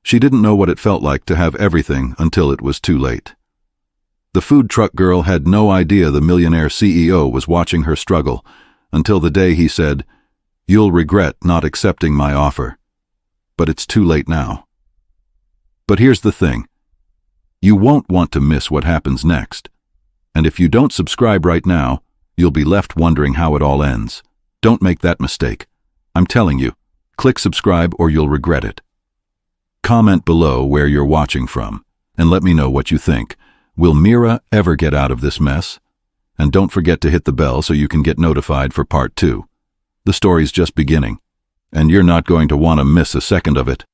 She didn't know what it felt like to have everything until it was too late. The food truck girl had no idea the millionaire CEO was watching her struggle until the day he said, "You'll regret not accepting my offer. But it's too late now." But here's the thing. You won't want to miss what happens next. And if you don't subscribe right now, you'll be left wondering how it all ends. Don't make that mistake. I'm telling you, click subscribe or you'll regret it. Comment below where you're watching from, and let me know what you think. Will Mira ever get out of this mess? And don't forget to hit the bell so you can get notified for part 2. The story's just beginning, and you're not going to want to miss a second of it.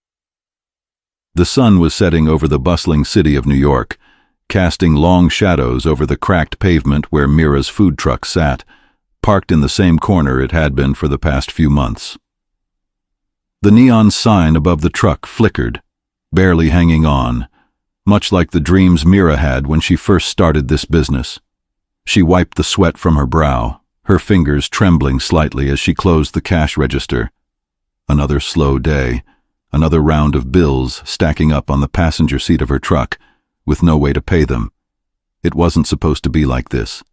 The sun was setting over the bustling city of New York, casting long shadows over the cracked pavement where Mira's food truck sat, parked in the same corner it had been for the past few months. The neon sign above the truck flickered, barely hanging on, much like the dreams Mira had when she first started this business. She wiped the sweat from her brow, her fingers trembling slightly as she closed the cash register. Another slow day, another round of bills stacking up on the passenger seat of her truck, with no way to pay them. It wasn't supposed to be like this.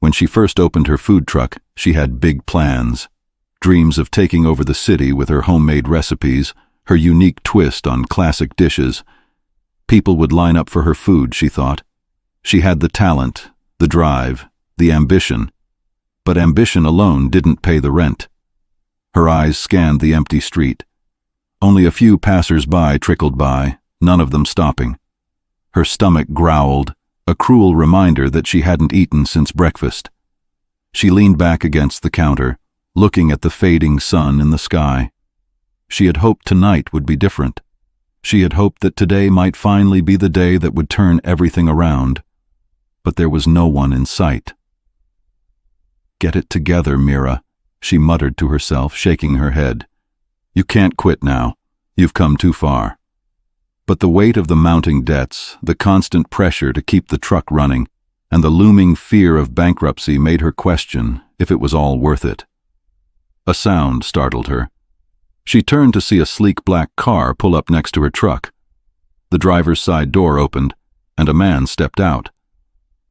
When she first opened her food truck, she had big plans, dreams of taking over the city with her homemade recipes, her unique twist on classic dishes. People would line up for her food, she thought. She had the talent, the drive, the ambition. But ambition alone didn't pay the rent. Her eyes scanned the empty street. Only a few passers-by trickled by, none of them stopping. Her stomach growled, a cruel reminder that she hadn't eaten since breakfast. She leaned back against the counter, looking at the fading sun in the sky. She had hoped tonight would be different. She had hoped that today might finally be the day that would turn everything around. But there was no one in sight. "Get it together, Mira," she muttered to herself, shaking her head. "You can't quit now. You've come too far." But the weight of the mounting debts, the constant pressure to keep the truck running, and the looming fear of bankruptcy made her question if it was all worth it. A sound startled her. She turned to see a sleek black car pull up next to her truck. The driver's side door opened, and a man stepped out.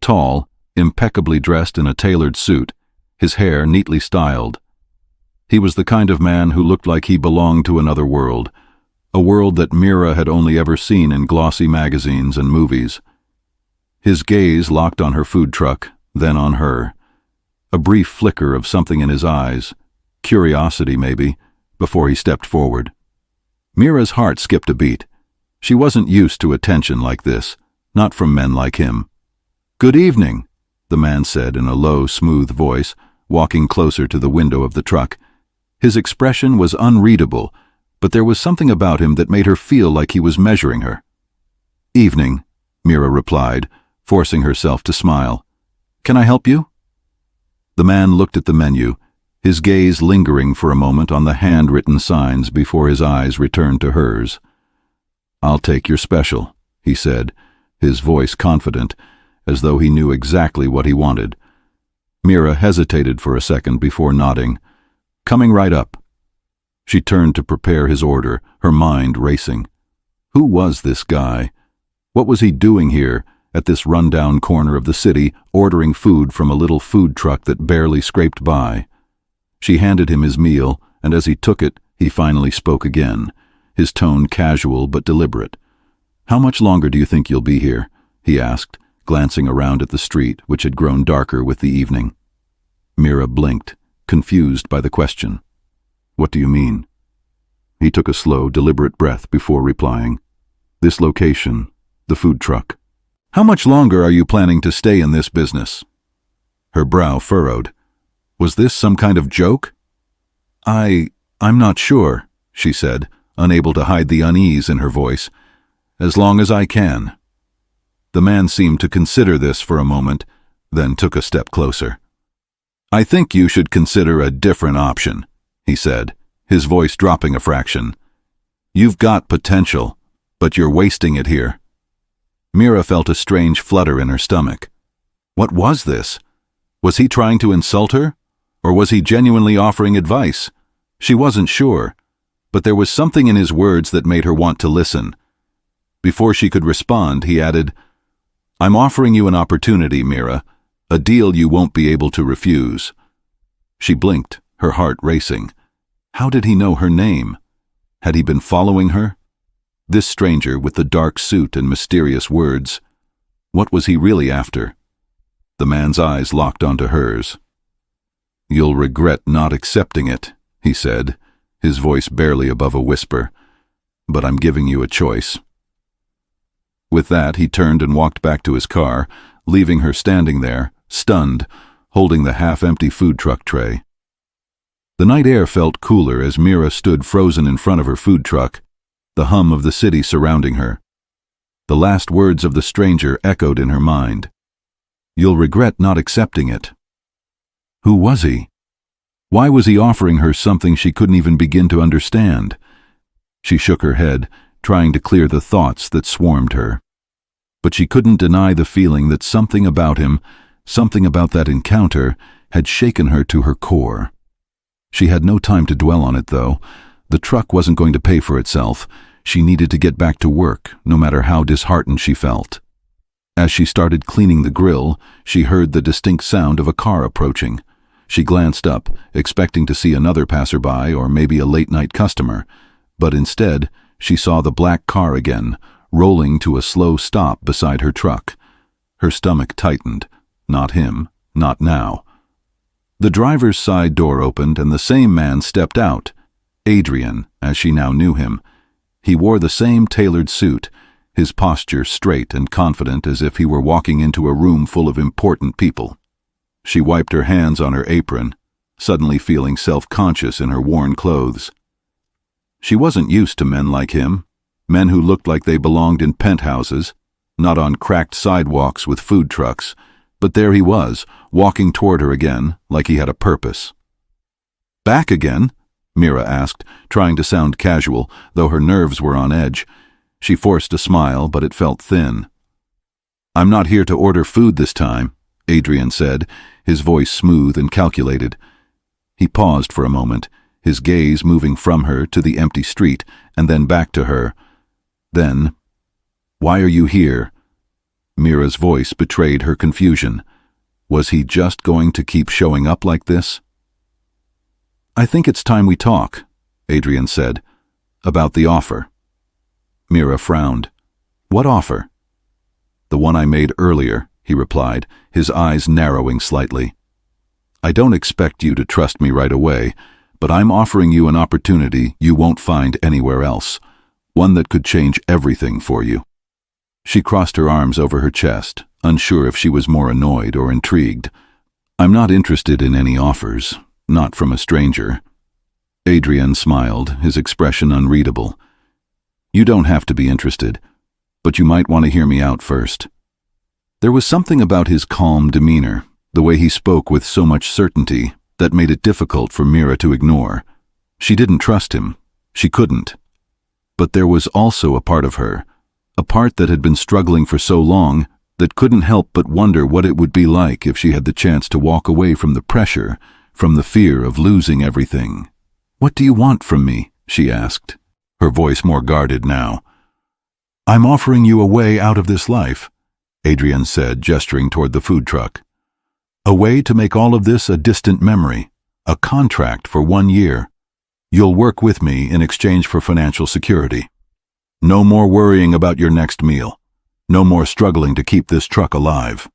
Tall, impeccably dressed in a tailored suit, his hair neatly styled. He was the kind of man who looked like he belonged to another world, a world that Mira had only ever seen in glossy magazines and movies. His gaze locked on her food truck, then on her. A brief flicker of something in his eyes, curiosity maybe, before he stepped forward. Mira's heart skipped a beat. She wasn't used to attention like this, not from men like him. "Good evening," the man said in a low, smooth voice, walking closer to the window of the truck. His expression was unreadable, but there was something about him that made her feel like he was measuring her. "Evening," Mira replied, forcing herself to smile. "Can I help you?" The man looked at the menu, his gaze lingering for a moment on the handwritten signs before his eyes returned to hers. "I'll take your special," he said, his voice confident, as though he knew exactly what he wanted. Mira hesitated for a second before nodding. "Coming right up." She turned to prepare his order, her mind racing. Who was this guy? What was he doing here, at this rundown corner of the city, ordering food from a little food truck that barely scraped by? She handed him his meal, and as he took it, he finally spoke again, his tone casual but deliberate. "How much longer do you think you'll be here?" he asked, glancing around at the street, which had grown darker with the evening. Mira blinked, confused by the question. "What do you mean?" He took a slow, deliberate breath before replying. "This location, the food truck. How much longer are you planning to stay in this business?" Her brow furrowed. Was this some kind of joke? I'm not sure," she said, unable to hide the unease in her voice. "As long as I can." The man seemed to consider this for a moment, then took a step closer. "I think you should consider a different option," he said, his voice dropping a fraction. "You've got potential, but you're wasting it here." Mira felt a strange flutter in her stomach. What was this? Was he trying to insult her? Or was he genuinely offering advice? She wasn't sure. but there was something in his words that made her want to listen. Before she could respond, he added, "I'm offering you an opportunity, Mira, a deal you won't be able to refuse." She blinked, her heart racing. How did he know her name? Had he been following her? This stranger with the dark suit and mysterious words, what was he really after? The man's eyes locked onto hers. "You'll regret not accepting it," he said, his voice barely above a whisper, "but I'm giving you a choice." With that, he turned and walked back to his car, leaving her standing there, stunned, holding the half-empty food truck tray. The night air felt cooler as Mira stood frozen in front of her food truck, the hum of the city surrounding her. The last words of the stranger echoed in her mind. "You'll regret not accepting it." Who was he? Why was he offering her something she couldn't even begin to understand? She shook her head, trying to clear the thoughts that swarmed her. But she couldn't deny the feeling that something about him, something about that encounter, had shaken her to her core. She had no time to dwell on it, though. The truck wasn't going to pay for itself. She needed to get back to work, no matter how disheartened she felt. As she started cleaning the grill, she heard the distinct sound of a car approaching. She glanced up, expecting to see another passerby or maybe a late-night customer, but instead, she saw the black car again, rolling to a slow stop beside her truck. Her stomach tightened. Not him, not now. The driver's side door opened and the same man stepped out. Adrian, as she now knew him. He wore the same tailored suit, his posture straight and confident as if he were walking into a room full of important people. She wiped her hands on her apron, suddenly feeling self-conscious in her worn clothes. She wasn't used to men like him, men who looked like they belonged in penthouses, not on cracked sidewalks with food trucks, but there he was, walking toward her again, like he had a purpose. "Back again?" Mira asked, trying to sound casual, though her nerves were on edge. She forced a smile, but it felt thin. "I'm not here to order food this time," Adrian said, his voice smooth and calculated. He paused for a moment, his gaze moving from her to the empty street, and then back to her. Then, "Why are you here?" Mira's voice betrayed her confusion. Was he just going to keep showing up like this? "I think it's time we talk," Adrian said, "about the offer." Mira frowned. "What offer?" "The one I made earlier," he replied, his eyes narrowing slightly. "I don't expect you to trust me right away, but I'm offering you an opportunity you won't find anywhere else, one that could change everything for you." She crossed her arms over her chest, unsure if she was more annoyed or intrigued. "I'm not interested in any offers, not from a stranger." Adrian smiled, his expression unreadable. "You don't have to be interested, but you might want to hear me out first." There was something about his calm demeanor, the way he spoke with so much certainty, that made it difficult for Mira to ignore. She didn't trust him. She couldn't. But there was also a part of her, a part that had been struggling for so long, that couldn't help but wonder what it would be like if she had the chance to walk away from the pressure, from the fear of losing everything. "What do you want from me?" she asked, her voice more guarded now. "I'm offering you a way out of this life," Adrian said, gesturing toward the food truck. "A way to make all of this a distant memory, a contract for 1 year. You'll work with me in exchange for financial security. No more worrying about your next meal. No more struggling to keep this truck alive."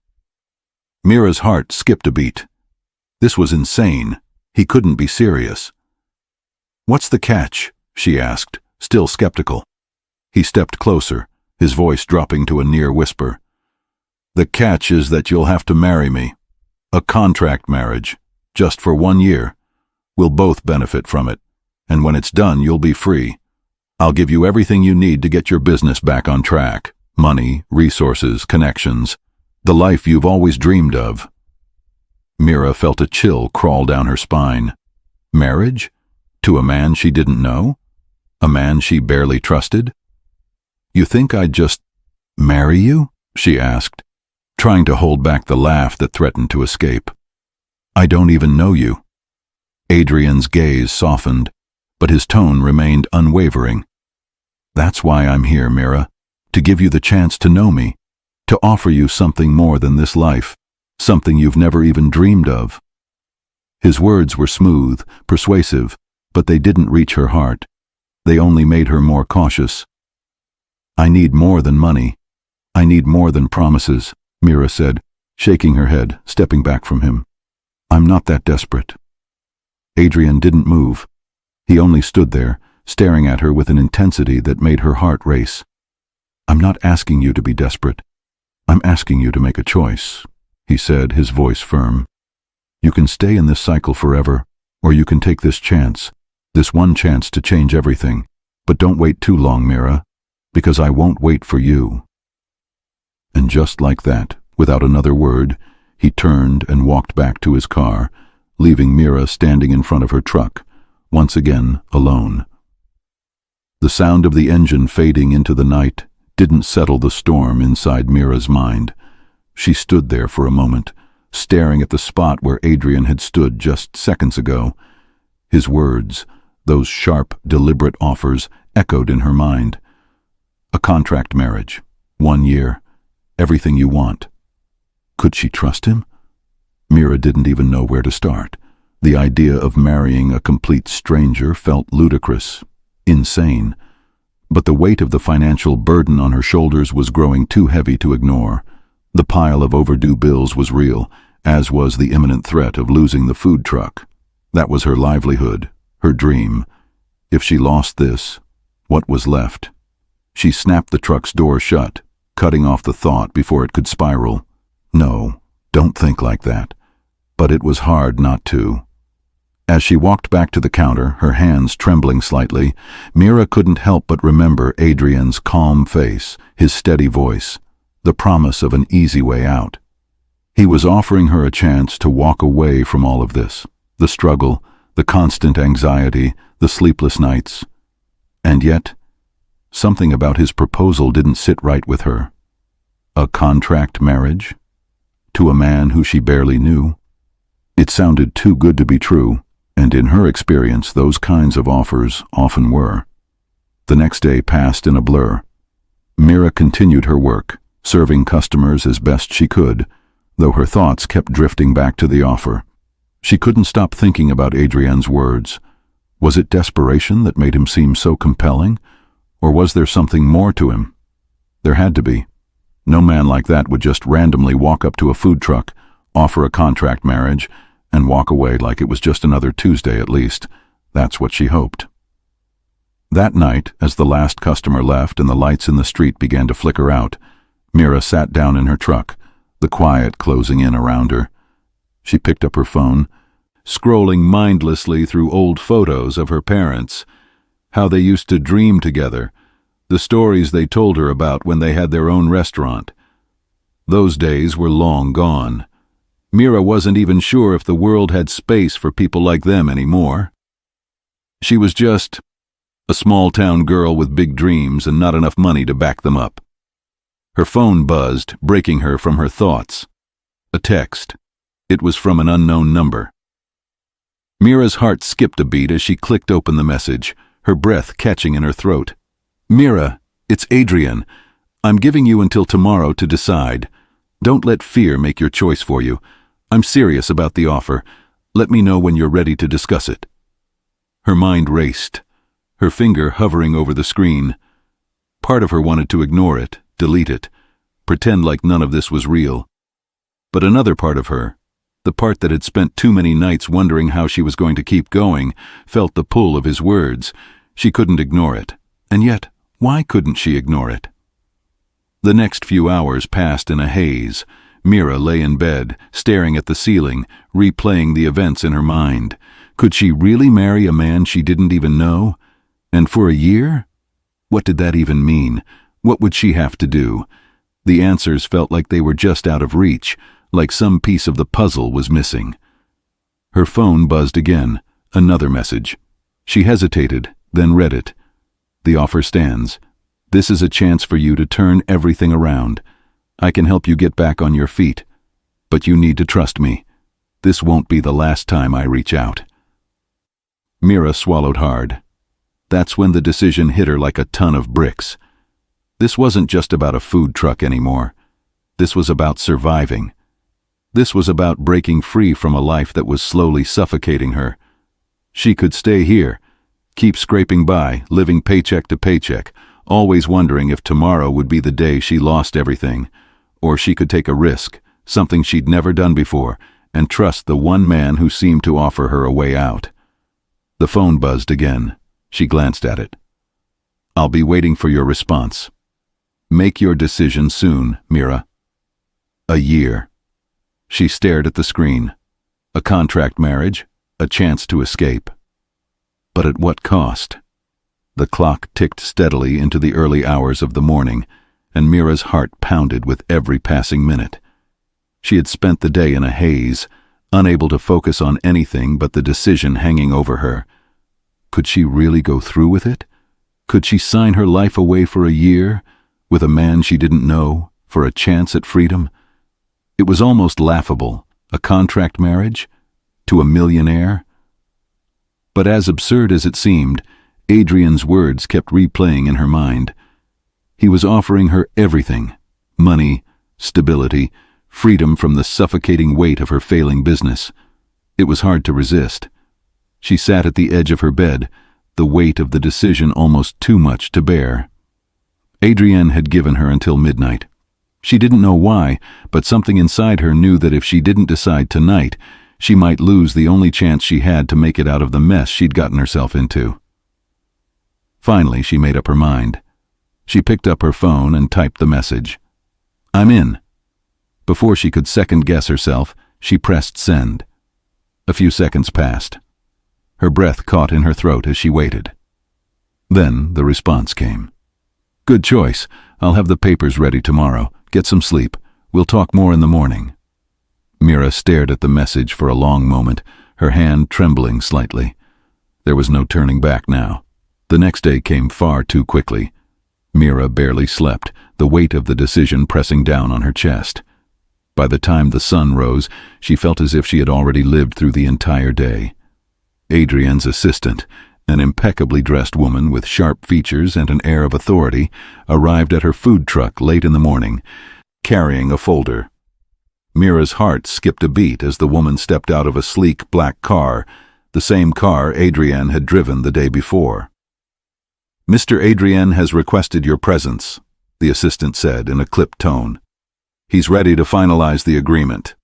Mira's heart skipped a beat. This was insane. He couldn't be serious. "What's the catch?" she asked, still skeptical. He stepped closer, his voice dropping to a near whisper. "The catch is that you'll have to marry me. A contract marriage, just for 1 year. We'll both benefit from it, and when it's done, you'll be free. I'll give you everything you need to get your business back on track. Money, resources, connections. The life you've always dreamed of." Mira felt a chill crawl down her spine. Marriage? To a man she didn't know? A man she barely trusted? "You think I'd just marry you?" she asked, trying to hold back the laugh that threatened to escape. "I don't even know you." Adrian's gaze softened, but his tone remained unwavering. "That's why I'm here, Mira, to give you the chance to know me, to offer you something more than this life, something you've never even dreamed of." His words were smooth, persuasive, but they didn't reach her heart. They only made her more cautious. "I need more than money. I need more than promises," Mira said, shaking her head, stepping back from him. "I'm not that desperate." Adrian didn't move. He only stood there, staring at her with an intensity that made her heart race. "I'm not asking you to be desperate. I'm asking you to make a choice," he said, his voice firm. "You can stay in this cycle forever, or you can take this chance, this one chance to change everything. But don't wait too long, Mira, because I won't wait for you." And just like that, without another word, he turned and walked back to his car, leaving Mira standing in front of her truck, once again alone. The sound of the engine fading into the night didn't settle the storm inside Mira's mind. She stood there for a moment, staring at the spot where Adrian had stood just seconds ago. His words, those sharp, deliberate offers, echoed in her mind. A contract marriage, 1 year, everything you want. Could she trust him? Mira didn't even know where to start. The idea of marrying a complete stranger felt ludicrous, insane. But the weight of the financial burden on her shoulders was growing too heavy to ignore. The pile of overdue bills was real, as was the imminent threat of losing the food truck. That was her livelihood, her dream. If she lost this, what was left? She snapped the truck's door shut, cutting off the thought before it could spiral. No, don't think like that. But it was hard not to. As she walked back to the counter, her hands trembling slightly, Mira couldn't help but remember Adrian's calm face, his steady voice, the promise of an easy way out. He was offering her a chance to walk away from all of this, the struggle, the constant anxiety, the sleepless nights. And yet, something about his proposal didn't sit right with her. A contract marriage? To a man who she barely knew? It sounded too good to be true, and in her experience those kinds of offers often were. The next day passed in a blur. Mira continued her work, serving customers as best she could, though her thoughts kept drifting back to the offer. She couldn't stop thinking about Adrian's words. Was it desperation that made him seem so compelling, or was there something more to him? There had to be. No man like that would just randomly walk up to a food truck, offer a contract marriage, and walk away like it was just another Tuesday at least. That's what she hoped. That night, as the last customer left and the lights in the street began to flicker out, Mira sat down in her truck, the quiet closing in around her. She picked up her phone, scrolling mindlessly through old photos of her parents, how they used to dream together, the stories they told her about when they had their own restaurant. Those days were long gone. Mira wasn't even sure if the world had space for people like them anymore. She was just a small-town girl with big dreams and not enough money to back them up. Her phone buzzed, breaking her from her thoughts. A text. It was from an unknown number. Mira's heart skipped a beat as she clicked open the message, her breath catching in her throat. "Mira, it's Adrian. I'm giving you until tomorrow to decide. Don't let fear make your choice for you. I'm serious about the offer. Let me know when you're ready to discuss it." Her mind raced, her finger hovering over the screen. Part of her wanted to ignore it, delete it, pretend like none of this was real. But another part of her, the part that had spent too many nights wondering how she was going to keep going, felt the pull of his words. She couldn't ignore it. And yet, why couldn't she ignore it? The next few hours passed in a haze. Mira lay in bed, staring at the ceiling, replaying the events in her mind. Could she really marry a man she didn't even know? And for a year? What did that even mean? What would she have to do? The answers felt like they were just out of reach, like some piece of the puzzle was missing. Her phone buzzed again, another message. She hesitated, then read it. "The offer stands. This is a chance for you to turn everything around. I can help you get back on your feet. But you need to trust me. This won't be the last time I reach out." Mira swallowed hard. That's when the decision hit her like a ton of bricks. This wasn't just about a food truck anymore. This was about surviving. This was about breaking free from a life that was slowly suffocating her. She could stay here, keep scraping by, living paycheck to paycheck, always wondering if tomorrow would be the day she lost everything, or she could take a risk, something she'd never done before, and trust the one man who seemed to offer her a way out. The phone buzzed again. She glanced at it. "I'll be waiting for your response. Make your decision soon, Mira." A year. She stared at the screen. A contract marriage, a chance to escape. But at what cost? The clock ticked steadily into the early hours of the morning, and Mira's heart pounded with every passing minute. She had spent the day in a haze, unable to focus on anything but the decision hanging over her. Could she really go through with it? Could she sign her life away for a year, with a man she didn't know, for a chance at freedom? It was almost laughable, a contract marriage, to a millionaire. But as absurd as it seemed, Adrian's words kept replaying in her mind. He was offering her everything: money, stability, freedom from the suffocating weight of her failing business. It was hard to resist. She sat at the edge of her bed, the weight of the decision almost too much to bear. Adrian had given her until midnight. She didn't know why, but something inside her knew that if she didn't decide tonight, she might lose the only chance she had to make it out of the mess she'd gotten herself into. Finally, she made up her mind. She picked up her phone and typed the message. "I'm in." Before she could second-guess herself, she pressed send. A few seconds passed. Her breath caught in her throat as she waited. Then the response came. "Good choice. I'll have the papers ready tomorrow. Get some sleep. We'll talk more in the morning." Mira stared at the message for a long moment, her hand trembling slightly. There was no turning back now. The next day came far too quickly. Mira barely slept, the weight of the decision pressing down on her chest. By the time the sun rose, she felt as if she had already lived through the entire day. Adrian's assistant, an impeccably dressed woman with sharp features and an air of authority, arrived at her food truck late in the morning, carrying a folder. Mira's heart skipped a beat as the woman stepped out of a sleek black car, the same car Adrian had driven the day before. "Mr. Adrian has requested your presence," the assistant said in a clipped tone. "He's ready to finalize the agreement."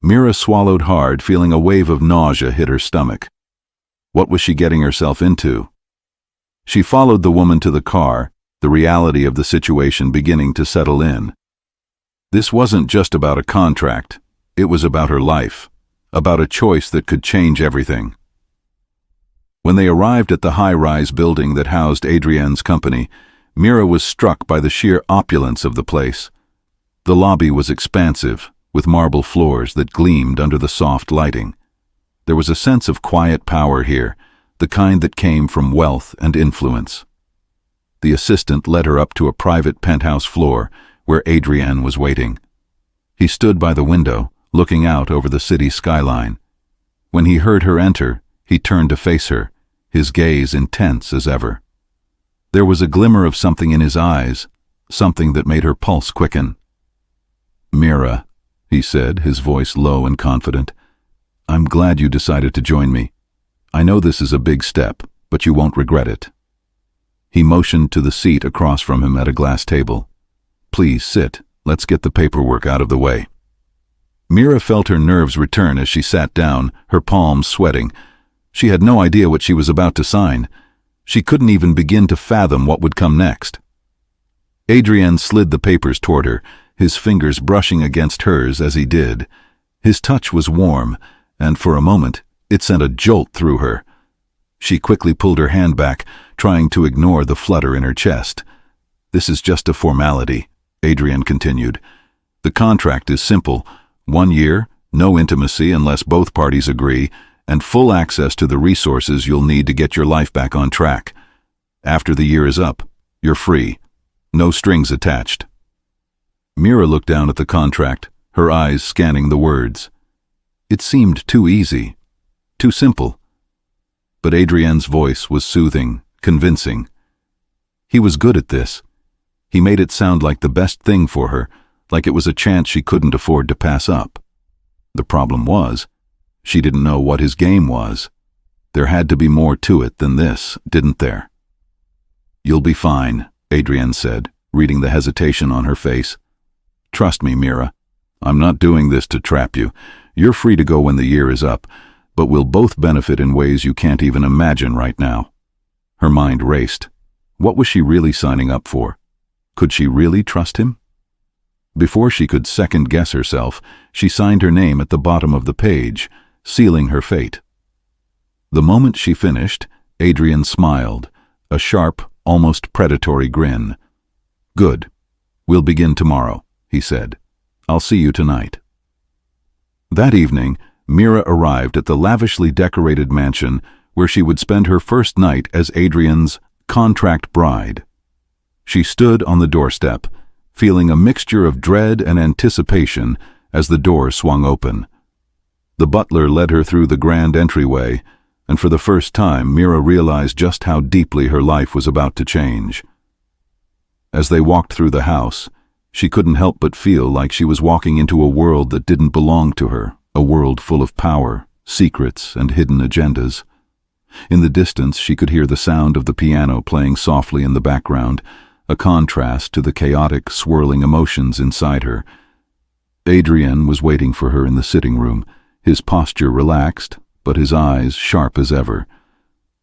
Mira swallowed hard, feeling a wave of nausea hit her stomach. What was she getting herself into? She followed the woman to the car, the reality of the situation beginning to settle in. This wasn't just about a contract. It was about her life, about a choice that could change everything. When they arrived at the high-rise building that housed Adrian's company, Mira was struck by the sheer opulence of the place. The lobby was expansive, with marble floors that gleamed under the soft lighting. There was a sense of quiet power here, the kind that came from wealth and influence. The assistant led her up to a private penthouse floor where Adrian was waiting. He stood by the window, looking out over the city skyline. When he heard her enter, he turned to face her, his gaze intense as ever. There was a glimmer of something in his eyes, something that made her pulse quicken. "Mira," he said, his voice low and confident, "I'm glad you decided to join me. I know this is a big step, but you won't regret it." He motioned to the seat across from him at a glass table. "Please sit. Let's get the paperwork out of the way." Mira felt her nerves return as she sat down, her palms sweating. She had no idea what she was about to sign. She couldn't even begin to fathom what would come next. Adrian slid the papers toward her, his fingers brushing against hers as he did. His touch was warm, and for a moment, it sent a jolt through her. She quickly pulled her hand back, trying to ignore the flutter in her chest. "This is just a formality," Adrian continued. "The contract is simple. 1 year, no intimacy unless both parties agree, and full access to the resources you'll need to get your life back on track. After the year is up, you're free. No strings attached." Mira looked down at the contract, her eyes scanning the words. It seemed too easy, too simple. but Adrienne's voice was soothing, convincing. He was good at this. He made it sound like the best thing for her, like it was a chance she couldn't afford to pass up. The problem was, she didn't know what his game was. There had to be more to it than this, didn't there? "You'll be fine," Adrienne said, reading the hesitation on her face. "Trust me, Mira. I'm not doing this to trap you. You're free to go when the year is up, but we'll both benefit in ways you can't even imagine right now." Her mind raced. What was she really signing up for? Could she really trust him? Before she could second-guess herself, she signed her name at the bottom of the page, sealing her fate. The moment she finished, Adrienne smiled, a sharp, almost predatory grin. "Good. We'll begin tomorrow," he said. "I'll see you tonight." That evening, Mira arrived at the lavishly decorated mansion where she would spend her first night as Adrienne's contract bride. She stood on the doorstep, feeling a mixture of dread and anticipation as the door swung open. The butler led her through the grand entryway, and for the first time Mira realized just how deeply her life was about to change. As they walked through the house, she couldn't help but feel like she was walking into a world that didn't belong to her, a world full of power, secrets, and hidden agendas. In the distance, she could hear the sound of the piano playing softly in the background, a contrast to the chaotic, swirling emotions inside her. Adrienne was waiting for her in the sitting room, his posture relaxed, but his eyes sharp as ever.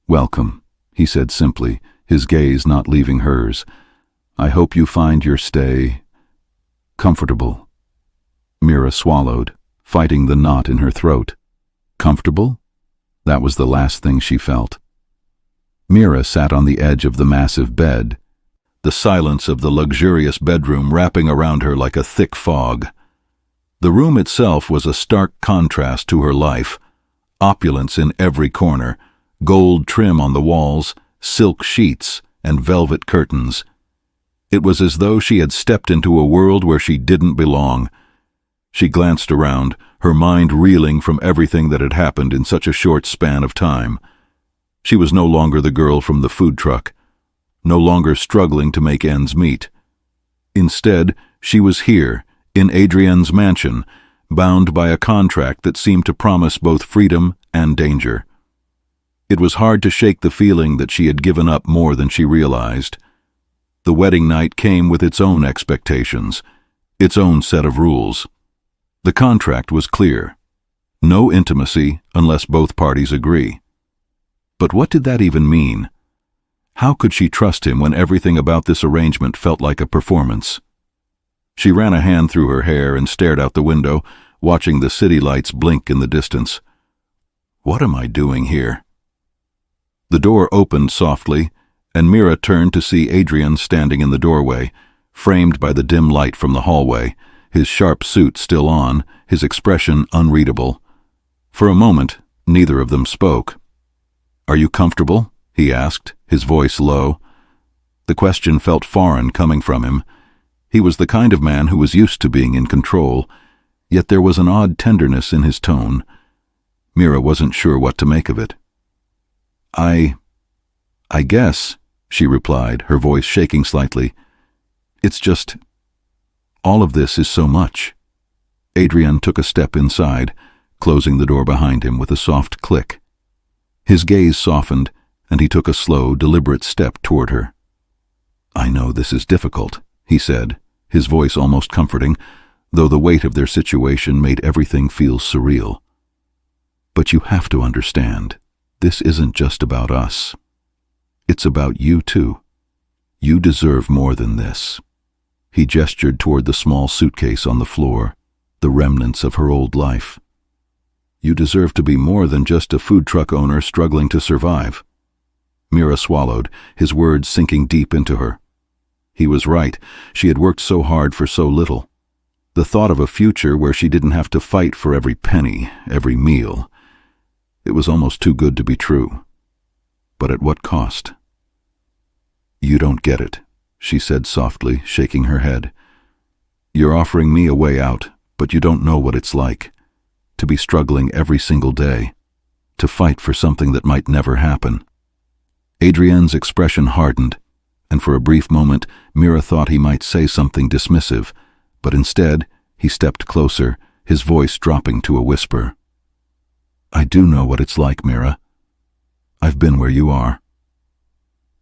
"Welcome," he said simply, his gaze not leaving hers. "I hope you find your stay comfortable." Mira swallowed, fighting the knot in her throat. Comfortable? That was the last thing she felt. Mira sat on the edge of the massive bed, the silence of the luxurious bedroom wrapping around her like a thick fog. The room itself was a stark contrast to her life, opulence in every corner, gold trim on the walls, silk sheets, and velvet curtains. It was as though she had stepped into a world where she didn't belong. She glanced around, her mind reeling from everything that had happened in such a short span of time. She was no longer the girl from the food truck, no longer struggling to make ends meet. Instead, she was here, in Adrienne's mansion, bound by a contract that seemed to promise both freedom and danger. It was hard to shake the feeling that she had given up more than she realized. The wedding night came with its own expectations, its own set of rules. The contract was clear. No intimacy unless both parties agree. But what did that even mean? How could she trust him when everything about this arrangement felt like a performance? She ran a hand through her hair and stared out the window, watching the city lights blink in the distance. What am I doing here? The door opened softly, and Mira turned to see Adrienne standing in the doorway, framed by the dim light from the hallway, his sharp suit still on, his expression unreadable. For a moment, neither of them spoke. "Are you comfortable?" he asked, his voice low. The question felt foreign coming from him. He was the kind of man who was used to being in control, yet there was an odd tenderness in his tone. Mira wasn't sure what to make of it. I guess, she replied, her voice shaking slightly. It's just, all of this is so much. Adrienne took a step inside, closing the door behind him with a soft click. His gaze softened, and he took a slow, deliberate step toward her. "I know this is difficult," he said, his voice almost comforting, though the weight of their situation made everything feel surreal. "But you have to understand, this isn't just about us. It's about you too. You deserve more than this." He gestured toward the small suitcase on the floor, the remnants of her old life. "You deserve to be more than just a food truck owner struggling to survive." Mira swallowed, his words sinking deep into her. He was right. She had worked so hard for so little. The thought of a future where she didn't have to fight for every penny, every meal. It was almost too good to be true. But at what cost? "You don't get it," she said softly, shaking her head. "You're offering me a way out, but you don't know what it's like. To be struggling every single day. to fight for something that might never happen. Adrienne's expression hardened, and for a brief moment Mira thought he might say something dismissive, but instead he stepped closer, his voice dropping to a whisper. "I do know what it's like, Mira. I've been where you are."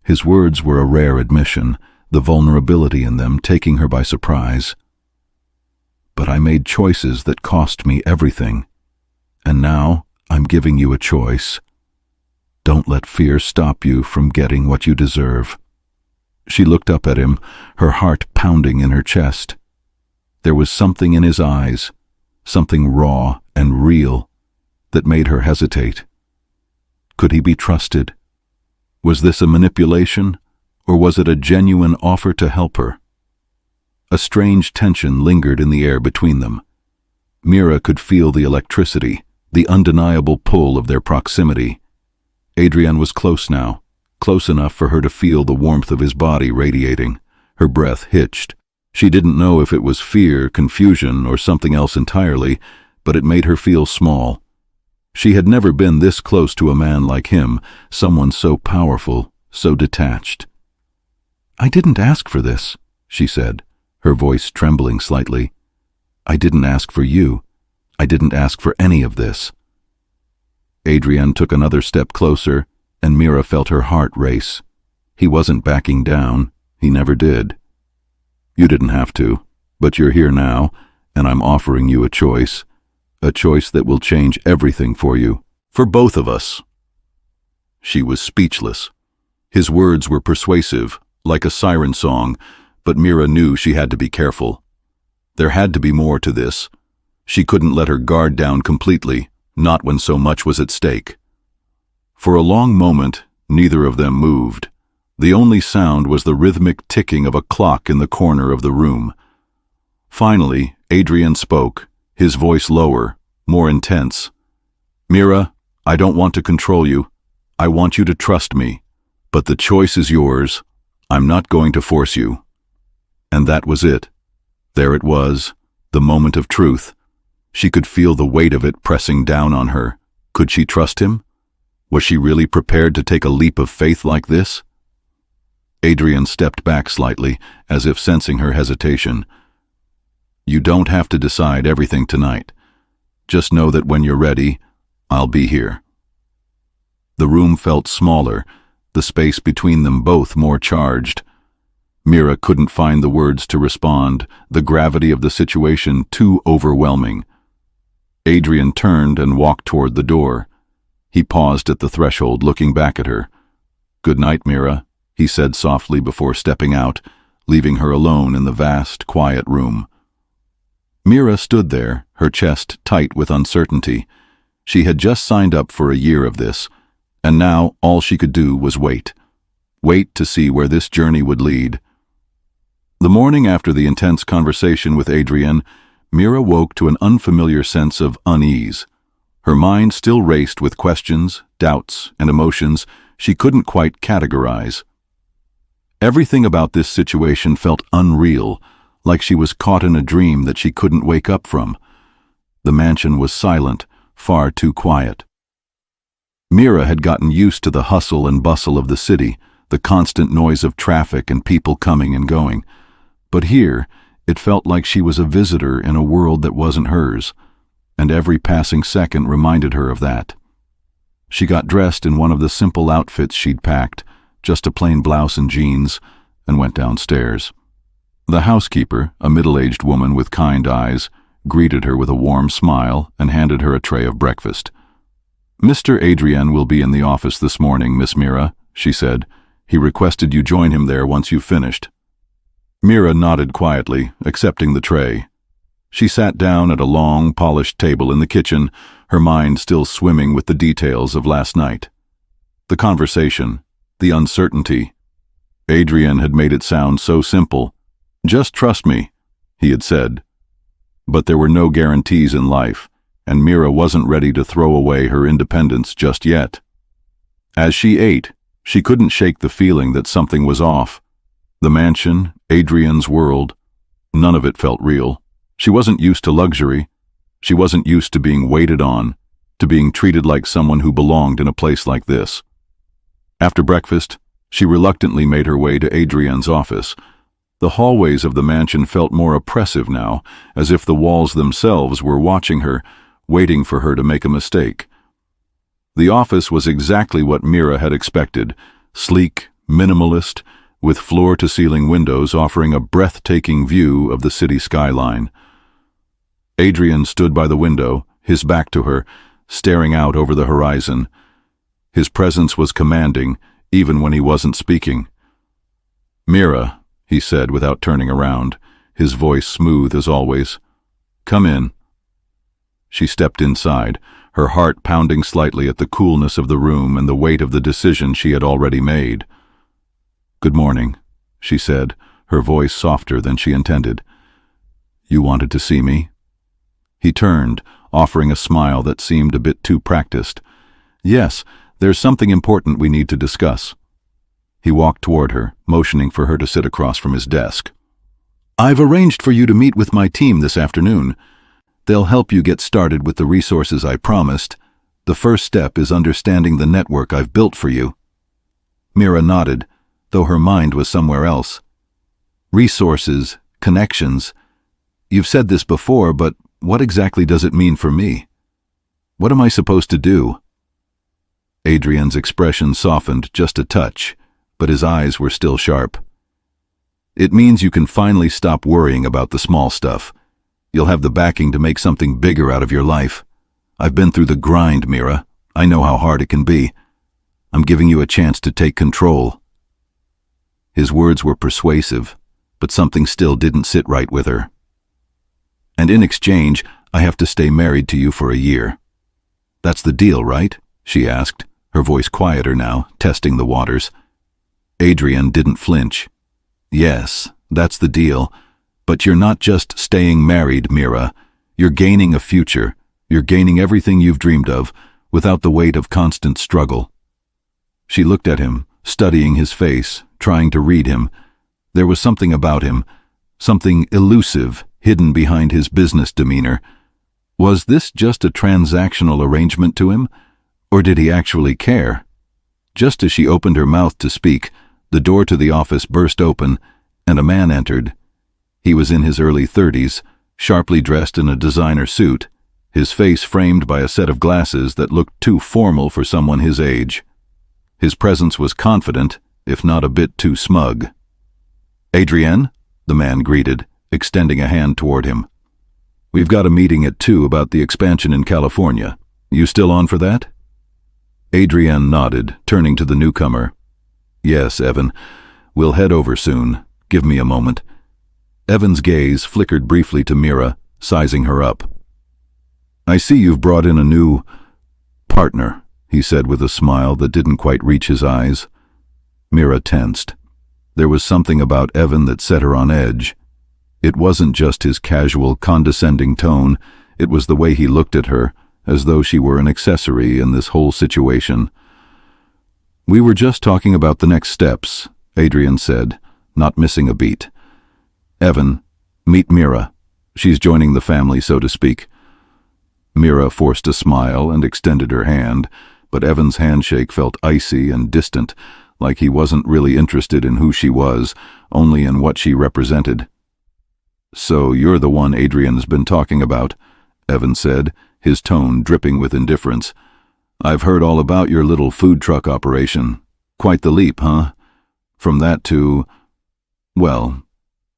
His words were a rare admission, the vulnerability in them taking her by surprise. "But I made choices that cost me everything, and now I'm giving you a choice. Don't let fear stop you from getting what you deserve." She looked up at him, her heart pounding in her chest. There was something in his eyes, something raw and real, that made her hesitate. Could he be trusted? Was this a manipulation, or was it a genuine offer to help her? A strange tension lingered in the air between them. Mira could feel the electricity, the undeniable pull of their proximity. Adrienne was close now, close enough for her to feel the warmth of his body radiating. Her breath hitched. She didn't know if it was fear, confusion, or something else entirely, but it made her feel small. She had never been this close to a man like him, someone so powerful, so detached. "I didn't ask for this," she said, her voice trembling slightly. "I didn't ask for you. I didn't ask for any of this." Adrienne took another step closer, and Mira felt her heart race. He wasn't backing down. He never did. "You didn't have to, but you're here now, and I'm offering you a choice that will change everything for you, for both of us." She was speechless. His words were persuasive, like a siren song, but Mira knew she had to be careful. There had to be more to this. She couldn't let her guard down completely, not when so much was at stake. For a long moment, neither of them moved. The only sound was the rhythmic ticking of a clock in the corner of the room. Finally, Adrienne spoke, his voice lower, more intense. "Mira, I don't want to control you. I want you to trust me. But the choice is yours. I'm not going to force you." And that was it. There it was, the moment of truth. She could feel the weight of it pressing down on her. Could she trust him? Was she really prepared to take a leap of faith like this? Adrienne stepped back slightly, as if sensing her hesitation. "You don't have to decide everything tonight. Just know that when you're ready, I'll be here." The room felt smaller, the space between them both more charged. Mira couldn't find the words to respond, the gravity of the situation too overwhelming. Adrienne turned and walked toward the door. He paused at the threshold, looking back at her. "Good night, Mira," he said softly before stepping out, leaving her alone in the vast, quiet room. Mira stood there, her chest tight with uncertainty. She had just signed up for a year of this, and now all she could do was wait. Wait to see where this journey would lead. The morning after the intense conversation with Adrienne, Mira woke to an unfamiliar sense of unease. Her mind still raced with questions, doubts, and emotions she couldn't quite categorize. Everything about this situation felt unreal, like she was caught in a dream that she couldn't wake up from. The mansion was silent, far too quiet. Mira had gotten used to the hustle and bustle of the city, the constant noise of traffic and people coming and going. But here, it felt like she was a visitor in a world that wasn't hers, and every passing second reminded her of that. She got dressed in one of the simple outfits she'd packed, just a plain blouse and jeans, and went downstairs. The housekeeper, a middle-aged woman with kind eyes, greeted her with a warm smile and handed her a tray of breakfast. "Mr. Adrienne will be in the office this morning, Miss Mira," she said. "He requested you join him there once you've finished." Mira nodded quietly, accepting the tray. She sat down at a long, polished table in the kitchen, her mind still swimming with the details of last night. The conversation, the uncertainty. Adrienne had made it sound so simple. "Just trust me," he had said. But there were no guarantees in life, and Mira wasn't ready to throw away her independence just yet. As she ate, she couldn't shake the feeling that something was off. The mansion, Adrienne's world, none of it felt real. She wasn't used to luxury. She wasn't used to being waited on. to being treated like someone who belonged in a place like this. After breakfast, she reluctantly made her way to Adrienne's office. The hallways of the mansion felt more oppressive now, as if the walls themselves were watching her, waiting for her to make a mistake. The office was exactly what Mira had expected, sleek, minimalist, with floor-to-ceiling windows offering a breathtaking view of the city skyline. Adrian stood by the window, his back to her, staring out over the horizon. His presence was commanding, even when he wasn't speaking. "Mira," he said without turning around, his voice smooth as always. "Come in." She stepped inside, her heart pounding slightly at the coolness of the room and the weight of the decision she had already made. "Good morning," she said, her voice softer than she intended. "You wanted to see me?" He turned, offering a smile that seemed a bit too practiced. "Yes, there's something important we need to discuss." He walked toward her, motioning for her to sit across from his desk. "I've arranged for you to meet with my team this afternoon. They'll help you get started with the resources I promised. The first step is understanding the network I've built for you." Mira nodded, though her mind was somewhere else. "Resources, connections. You've said this before, but what exactly does it mean for me? What am I supposed to do?" Adrian's expression softened just a touch, but his eyes were still sharp. "It means you can finally stop worrying about the small stuff. You'll have the backing to make something bigger out of your life. I've been through the grind, Mira. I know how hard it can be. I'm giving you a chance to take control." His words were persuasive, but something still didn't sit right with her. "And in exchange, I have to stay married to you for a year. That's the deal, right?" she asked, her voice quieter now, testing the waters. Adrian didn't flinch. "Yes, that's the deal. But you're not just staying married, Mira. You're gaining a future. You're gaining everything you've dreamed of, without the weight of constant struggle." She looked at him, studying his face, trying to read him. There was something about him, something elusive, hidden behind his business demeanor. Was this just a transactional arrangement to him, or did he actually care? Just as she opened her mouth to speak, the door to the office burst open, and a man entered. He was in his early 30s, sharply dressed in a designer suit, his face framed by a set of glasses that looked too formal for someone his age. His presence was confident, if not a bit too smug. "Adrienne?" the man greeted, extending a hand toward him. "We've got a meeting at 2 about the expansion in California. You still on for that?" Adrienne nodded, turning to the newcomer. "Yes, Evan. We'll head over soon. Give me a moment." Evan's gaze flickered briefly to Mira, sizing her up. "I see you've brought in a new partner," he said with a smile that didn't quite reach his eyes. Mira tensed. There was something about Evan that set her on edge. It wasn't just his casual, condescending tone, it was the way he looked at her, as though she were an accessory in this whole situation. "We were just talking about the next steps," Adrian said, not missing a beat. "Evan, meet Mira. She's joining the family, so to speak." Mira forced a smile and extended her hand, but Evan's handshake felt icy and distant, like he wasn't really interested in who she was, only in what she represented. "So you're the one Adrian's been talking about," Evan said, his tone dripping with indifference. "I've heard all about your little food truck operation. Quite the leap, huh? From that to, well,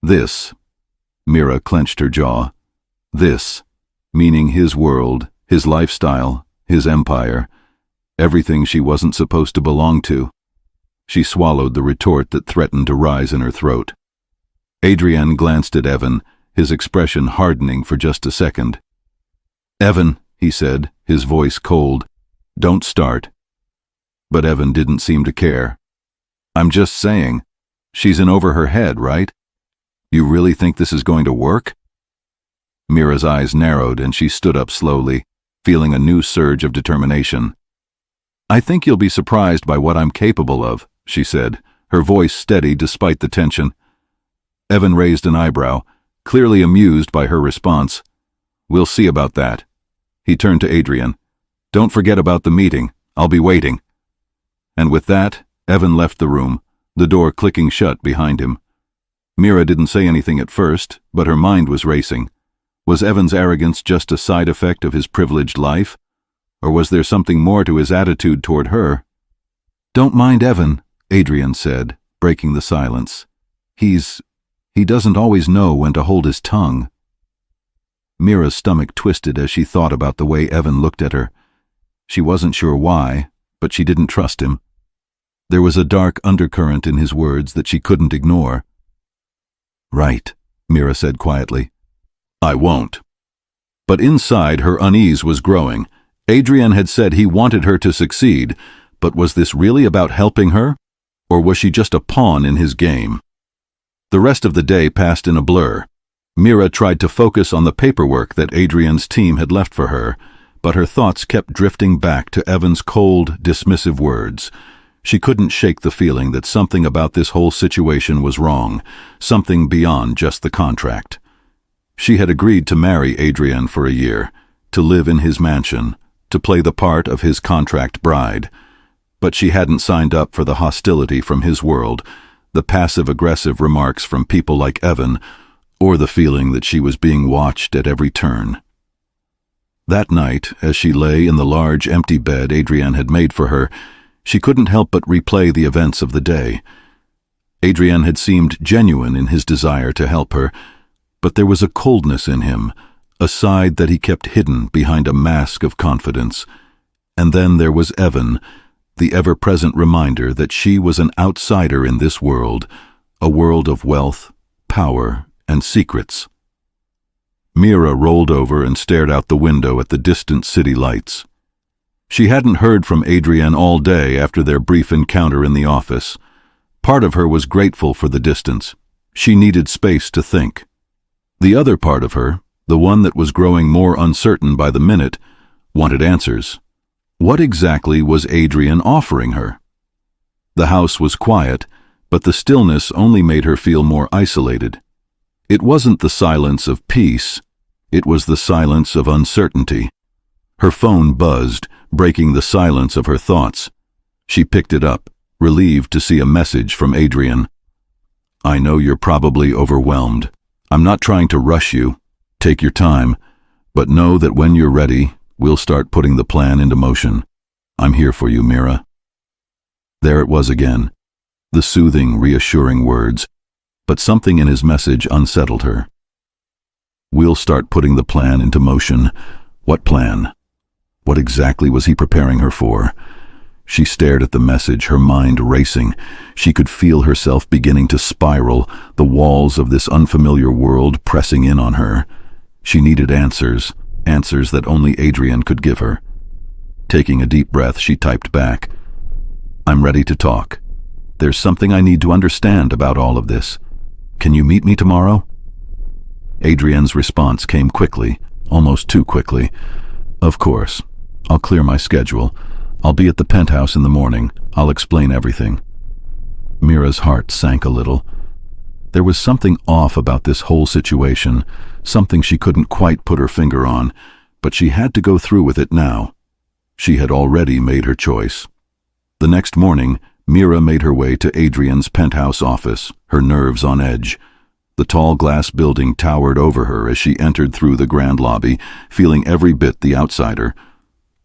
this." Mira clenched her jaw. "This," meaning his world, his lifestyle, his empire, everything she wasn't supposed to belong to. She swallowed the retort that threatened to rise in her throat. Adrian glanced at Evan, his expression hardening for just a second. "Evan," he said, his voice cold, "don't start." But Evan didn't seem to care. "I'm just saying, she's in over her head, right? You really think this is going to work?" Mira's eyes narrowed and she stood up slowly, feeling a new surge of determination. "I think you'll be surprised by what I'm capable of," she said, her voice steady despite the tension. Evan raised an eyebrow, clearly amused by her response. "We'll see about that." He turned to Adrian. Don't forget about the meeting. I'll be waiting." And with that, Evan left the room, the door clicking shut behind him. Mira didn't say anything at first, but her mind was racing. Was Evan's arrogance just a side effect of his privileged life? Or was there something more to his attitude toward her? "Don't mind Evan," Adrian said, breaking the silence. He doesn't always know when to hold his tongue." Mira's stomach twisted as she thought about the way Evan looked at her. She wasn't sure why, but she didn't trust him. There was a dark undercurrent in his words that she couldn't ignore. "Right," Mira said quietly. "I won't." But inside, her unease was growing. Adrian had said he wanted her to succeed, but was this really about helping her? Or was she just a pawn in his game? The rest of the day passed in a blur. Mira tried to focus on the paperwork that Adrian's team had left for her, but her thoughts kept drifting back to Evan's cold, dismissive words. She couldn't shake the feeling that something about this whole situation was wrong, something beyond just the contract. She had agreed to marry Adrian for a year, to live in his mansion, to play the part of his contract bride. But she hadn't signed up for the hostility from his world, the passive-aggressive remarks from people like Evan, or the feeling that she was being watched at every turn. That night, as she lay in the large, empty bed Adrian had made for her, she couldn't help but replay the events of the day. Adrian had seemed genuine in his desire to help her, but there was a coldness in him, a side that he kept hidden behind a mask of confidence. And then there was Evan, the ever-present reminder that she was an outsider in this world, a world of wealth, power, and secrets. Mira rolled over and stared out the window at the distant city lights. She hadn't heard from Adrian all day after their brief encounter in the office. Part of her was grateful for the distance. She needed space to think. The other part of her, the one that was growing more uncertain by the minute, wanted answers. What exactly was Adrian offering her? The house was quiet, but the stillness only made her feel more isolated. It wasn't the silence of peace, it was the silence of uncertainty. Her phone buzzed, breaking the silence of her thoughts. She picked it up, relieved to see a message from Adrian. "I know you're probably overwhelmed. I'm not trying to rush you. Take your time, but know that when you're ready, we'll start putting the plan into motion. I'm here for you, Mira." There it was again, the soothing, reassuring words, but something in his message unsettled her. "We'll start putting the plan into motion." What plan? What exactly was he preparing her for? She stared at the message, her mind racing. She could feel herself beginning to spiral, the walls of this unfamiliar world pressing in on her. She needed answers, answers that only Adrian could give her. Taking a deep breath, she typed back, "I'm ready to talk. There's something I need to understand about all of this. Can you meet me tomorrow?" Adrian's response came quickly, almost too quickly. "Of course. I'll clear my schedule. I'll be at the penthouse in the morning. I'll explain everything." Mira's heart sank a little. There was something off about this whole situation, something she couldn't quite put her finger on, but she had to go through with it now. She had already made her choice. The next morning, Mira made her way to Adrian's penthouse office, her nerves on edge. The tall glass building towered over her as she entered through the grand lobby, feeling every bit the outsider.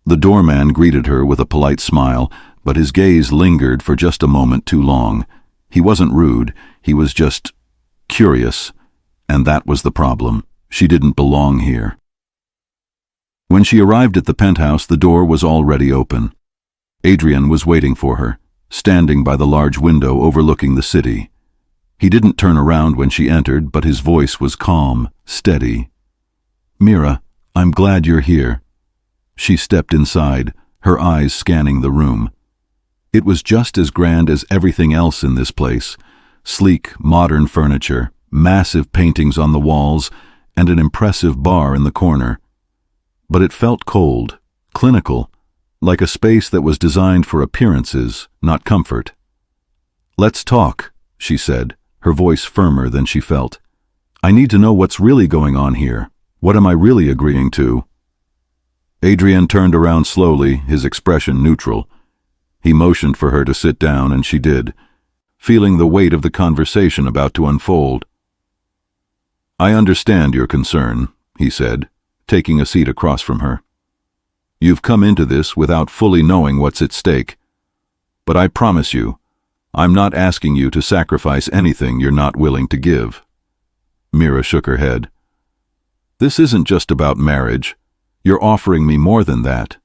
The doorman greeted her with a polite smile, but his gaze lingered for just a moment too long. He wasn't rude, he was just curious, and that was the problem. She didn't belong here. When she arrived at the penthouse, the door was already open. Adrian was waiting for her, standing by the large window overlooking the city. He didn't turn around when she entered, but his voice was calm, steady. "Mira, I'm glad you're here." She stepped inside, her eyes scanning the room. It was just as grand as everything else in this place. Sleek, modern furniture, massive paintings on the walls, and an impressive bar in the corner. But it felt cold, clinical, like a space that was designed for appearances, not comfort. "Let's talk," she said, her voice firmer than she felt. "I need to know what's really going on here. What am I really agreeing to?" Adrian turned around slowly, his expression neutral. He motioned for her to sit down, and she did, feeling the weight of the conversation about to unfold. "I understand your concern," he said, taking a seat across from her. "You've come into this without fully knowing what's at stake. But I promise you, I'm not asking you to sacrifice anything you're not willing to give." Mira shook her head. "This isn't just about marriage. You're offering me more than that.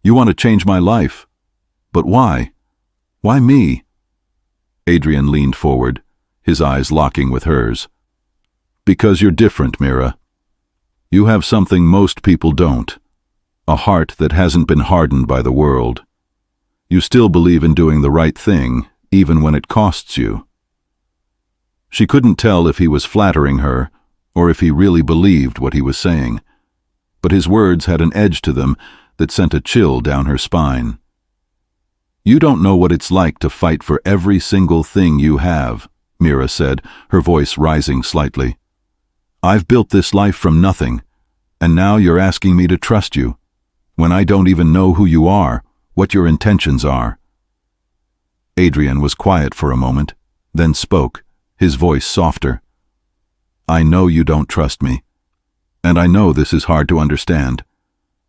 You want to change my life. But why? Why me?" Adrian leaned forward, his eyes locking with hers. "Because you're different, Mira. You have something most people don't. A heart that hasn't been hardened by the world. You still believe in doing the right thing, even when it costs you." She couldn't tell if he was flattering her or if he really believed what he was saying, but his words had an edge to them that sent a chill down her spine. "You don't know what it's like to fight for every single thing you have," Mira said, her voice rising slightly. "I've built this life from nothing, and now you're asking me to trust you, when I don't even know who you are, what your intentions are." Adrian was quiet for a moment, then spoke, his voice softer. "I know you don't trust me, and I know this is hard to understand,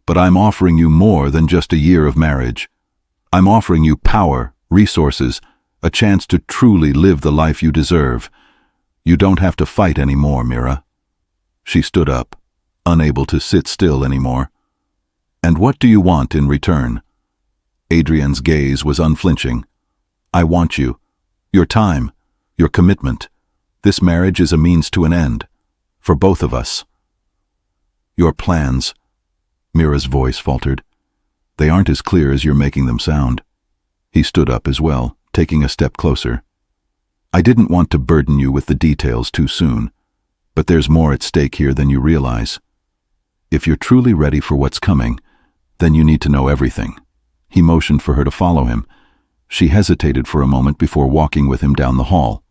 but I'm offering you more than just a year of marriage. I'm offering you power, resources, a chance to truly live the life you deserve. You don't have to fight anymore, Mira." She stood up, unable to sit still anymore. "And what do you want in return?" Adrian's gaze was unflinching. "I want you, your time, your commitment. This marriage is a means to an end, for both of us." "Your plans," Mira's voice faltered. "They aren't as clear as you're making them sound." He stood up as well, taking a step closer. "I didn't want to burden you with the details too soon, but there's more at stake here than you realize. If you're truly ready for what's coming, then you need to know everything." He motioned for her to follow him. She hesitated for a moment before walking with him down the hall.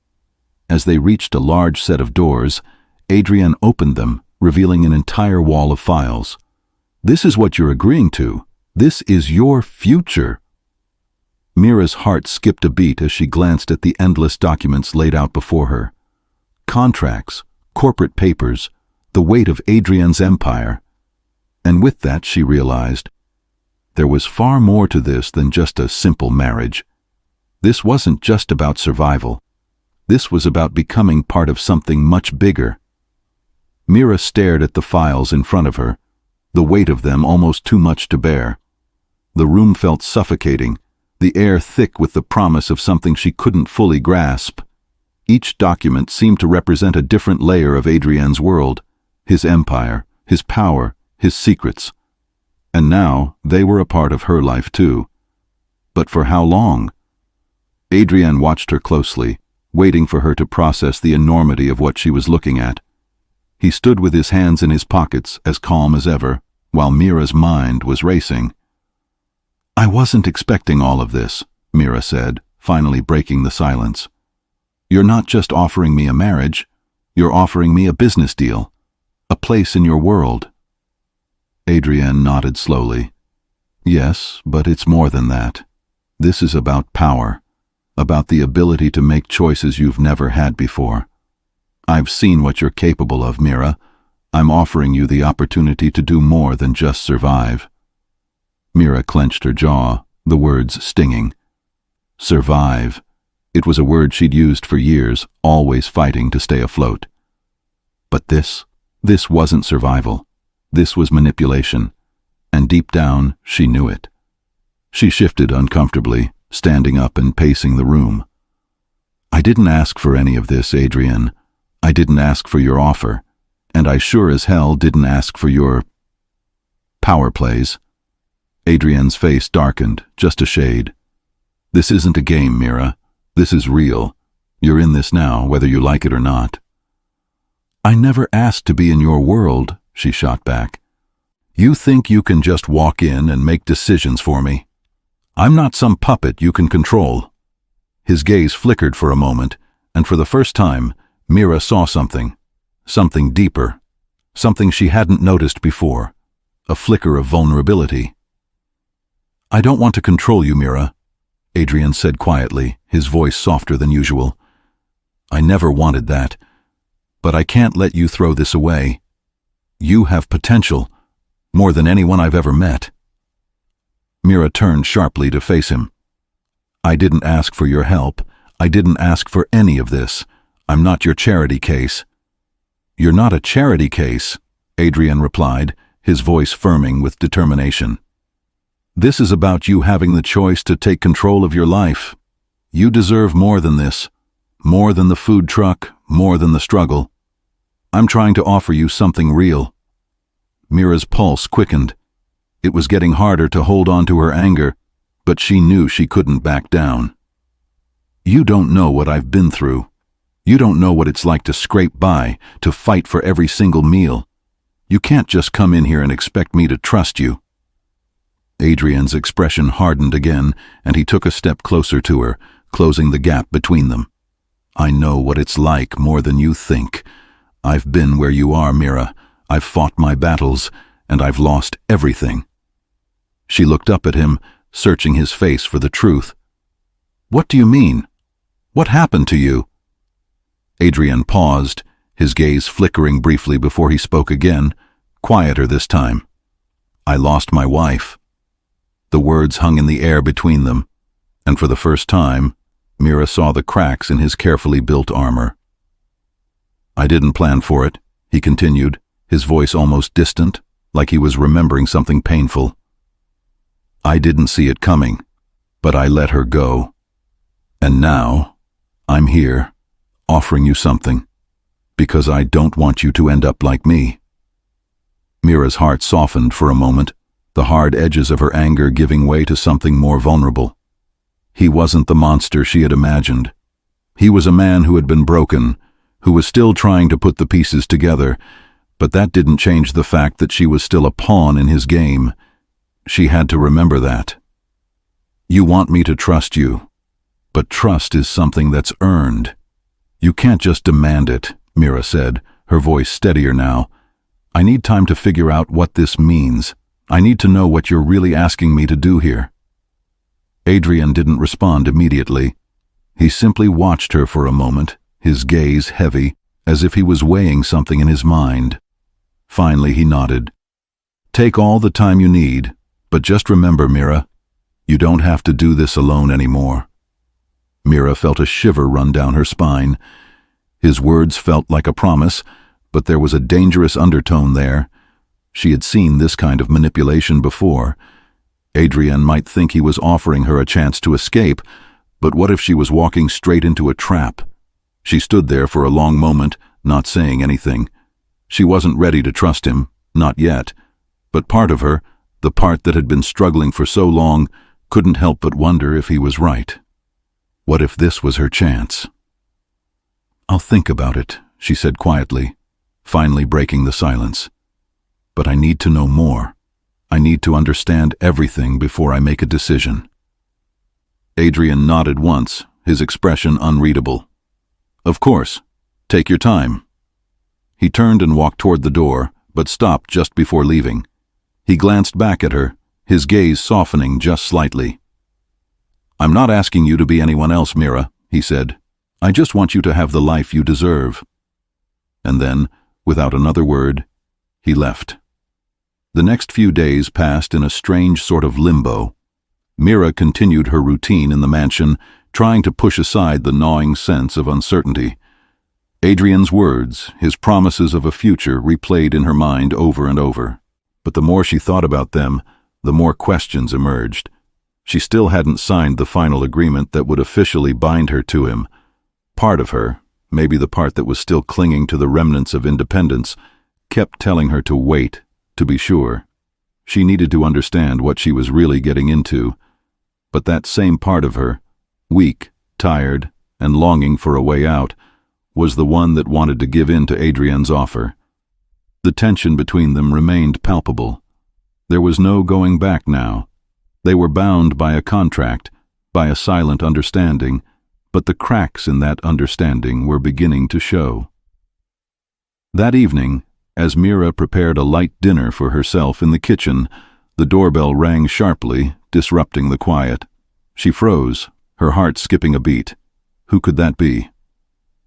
As they reached a large set of doors, Adrian opened them, revealing an entire wall of files. "This is what you're agreeing to. This is your future." Mira's heart skipped a beat as she glanced at the endless documents laid out before her. Contracts, corporate papers, the weight of Adrian's empire. And with that, she realized, there was far more to this than just a simple marriage. This wasn't just about survival. This was about becoming part of something much bigger. Mira stared at the files in front of her, the weight of them almost too much to bear. The room felt suffocating, the air thick with the promise of something she couldn't fully grasp. Each document seemed to represent a different layer of Adrian's world, his empire, his power, his secrets. And now they were a part of her life too. But for how long? Adrian watched her closely, waiting for her to process the enormity of what she was looking at. He stood with his hands in his pockets, as calm as ever, while Mira's mind was racing. "I wasn't expecting all of this," Mira said, finally breaking the silence. "You're not just offering me a marriage, you're offering me a business deal, a place in your world." Adrian nodded slowly. "Yes, but it's more than that. This is about power, about the ability to make choices you've never had before. I've seen what you're capable of, Mira. I'm offering you the opportunity to do more than just survive." Mira clenched her jaw, the words stinging. Survive. It was a word she'd used for years, always fighting to stay afloat. But this wasn't survival. This was manipulation, and deep down, she knew it. She shifted uncomfortably, standing up and pacing the room. "I didn't ask for any of this, Adrian. I didn't ask for your offer, and I sure as hell didn't ask for your power plays." Adrian's face darkened, just a shade. "This isn't a game, Mira. This is real. You're in this now, whether you like it or not." "I never asked to be in your world," she shot back. "You think you can just walk in and make decisions for me? I'm not some puppet you can control." His gaze flickered for a moment, and for the first time, Mira saw something deeper, something she hadn't noticed before, a flicker of vulnerability. "I don't want to control you, Mira," Adrian said quietly, his voice softer than usual. "I never wanted that. But I can't let you throw this away. You have potential, more than anyone I've ever met." Mira turned sharply to face him. "I didn't ask for your help. I didn't ask for any of this. I'm not your charity case." "You're not a charity case," Adrian replied, his voice firming with determination. "This is about you having the choice to take control of your life. You deserve more than this. More than the food truck, more than the struggle. I'm trying to offer you something real." Mira's pulse quickened. It was getting harder to hold on to her anger, but she knew she couldn't back down. "You don't know what I've been through. You don't know what it's like to scrape by, to fight for every single meal. You can't just come in here and expect me to trust you." Adrian's expression hardened again, and he took a step closer to her, closing the gap between them. "I know what it's like more than you think. I've been where you are, Mira. I've fought my battles, and I've lost everything." She looked up at him, searching his face for the truth. "What do you mean? What happened to you?" Adrian paused, his gaze flickering briefly before he spoke again, quieter this time. "I lost my wife." The words hung in the air between them, and for the first time, Mira saw the cracks in his carefully built armor. "I didn't plan for it," he continued, his voice almost distant, like he was remembering something painful. "I didn't see it coming, but I let her go. And now, I'm here, offering you something, because I don't want you to end up like me." Mira's heart softened for a moment, the hard edges of her anger giving way to something more vulnerable. He wasn't the monster she had imagined. He was a man who had been broken, who was still trying to put the pieces together, but that didn't change the fact that she was still a pawn in his game. She had to remember that. "You want me to trust you, but trust is something that's earned. You can't just demand it," Mira said, her voice steadier now. "I need time to figure out what this means. I need to know what you're really asking me to do here." Adrian didn't respond immediately. He simply watched her for a moment, his gaze heavy, as if he was weighing something in his mind. Finally he nodded. "Take all the time you need, but just remember, Mira, you don't have to do this alone anymore." Mira felt a shiver run down her spine. His words felt like a promise, but there was a dangerous undertone there. She had seen this kind of manipulation before. Adrian might think he was offering her a chance to escape, but what if she was walking straight into a trap? She stood there for a long moment, not saying anything. She wasn't ready to trust him, not yet, but part of her, the part that had been struggling for so long, couldn't help but wonder if he was right. What if this was her chance? "I'll think about it," she said quietly, finally breaking the silence. "But I need to know more. I need to understand everything before I make a decision." Adrian nodded once, his expression unreadable. "Of course. Take your time." He turned and walked toward the door, but stopped just before leaving. He glanced back at her, his gaze softening just slightly. "I'm not asking you to be anyone else, Mira," he said. "I just want you to have the life you deserve." And then, without another word, he left. The next few days passed in a strange sort of limbo. Mira continued her routine in the mansion, trying to push aside the gnawing sense of uncertainty. Adrian's words, his promises of a future, replayed in her mind over and over. But the more she thought about them, the more questions emerged. She still hadn't signed the final agreement that would officially bind her to him. Part of her, maybe the part that was still clinging to the remnants of independence, kept telling her to wait, to be sure. She needed to understand what she was really getting into. But that same part of her, weak, tired, and longing for a way out, was the one that wanted to give in to Adrian's offer. The tension between them remained palpable. There was no going back now. They were bound by a contract, by a silent understanding, but the cracks in that understanding were beginning to show. That evening, As Mira prepared a light dinner for herself in the kitchen, the doorbell rang sharply, disrupting the quiet. She froze, her heart skipping a beat. Who could that be?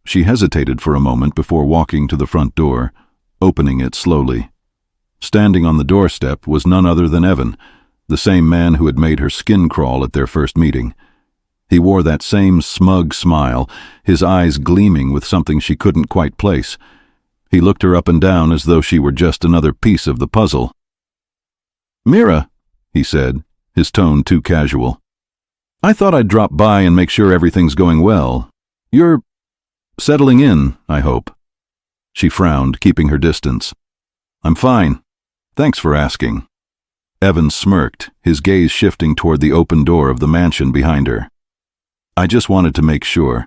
She hesitated for a moment before walking to the front door, opening it slowly. Standing on the doorstep was none other than Evan, the same man who had made her skin crawl at their first meeting. He wore that same smug smile, his eyes gleaming with something she couldn't quite place. He looked her up and down as though she were just another piece of the puzzle. "Mira," he said, his tone too casual. "I thought I'd drop by and make sure everything's going well. You're settling in, I hope." She frowned, keeping her distance. "I'm fine. Thanks for asking." Evan smirked, his gaze shifting toward the open door of the mansion behind her. "I just wanted to make sure.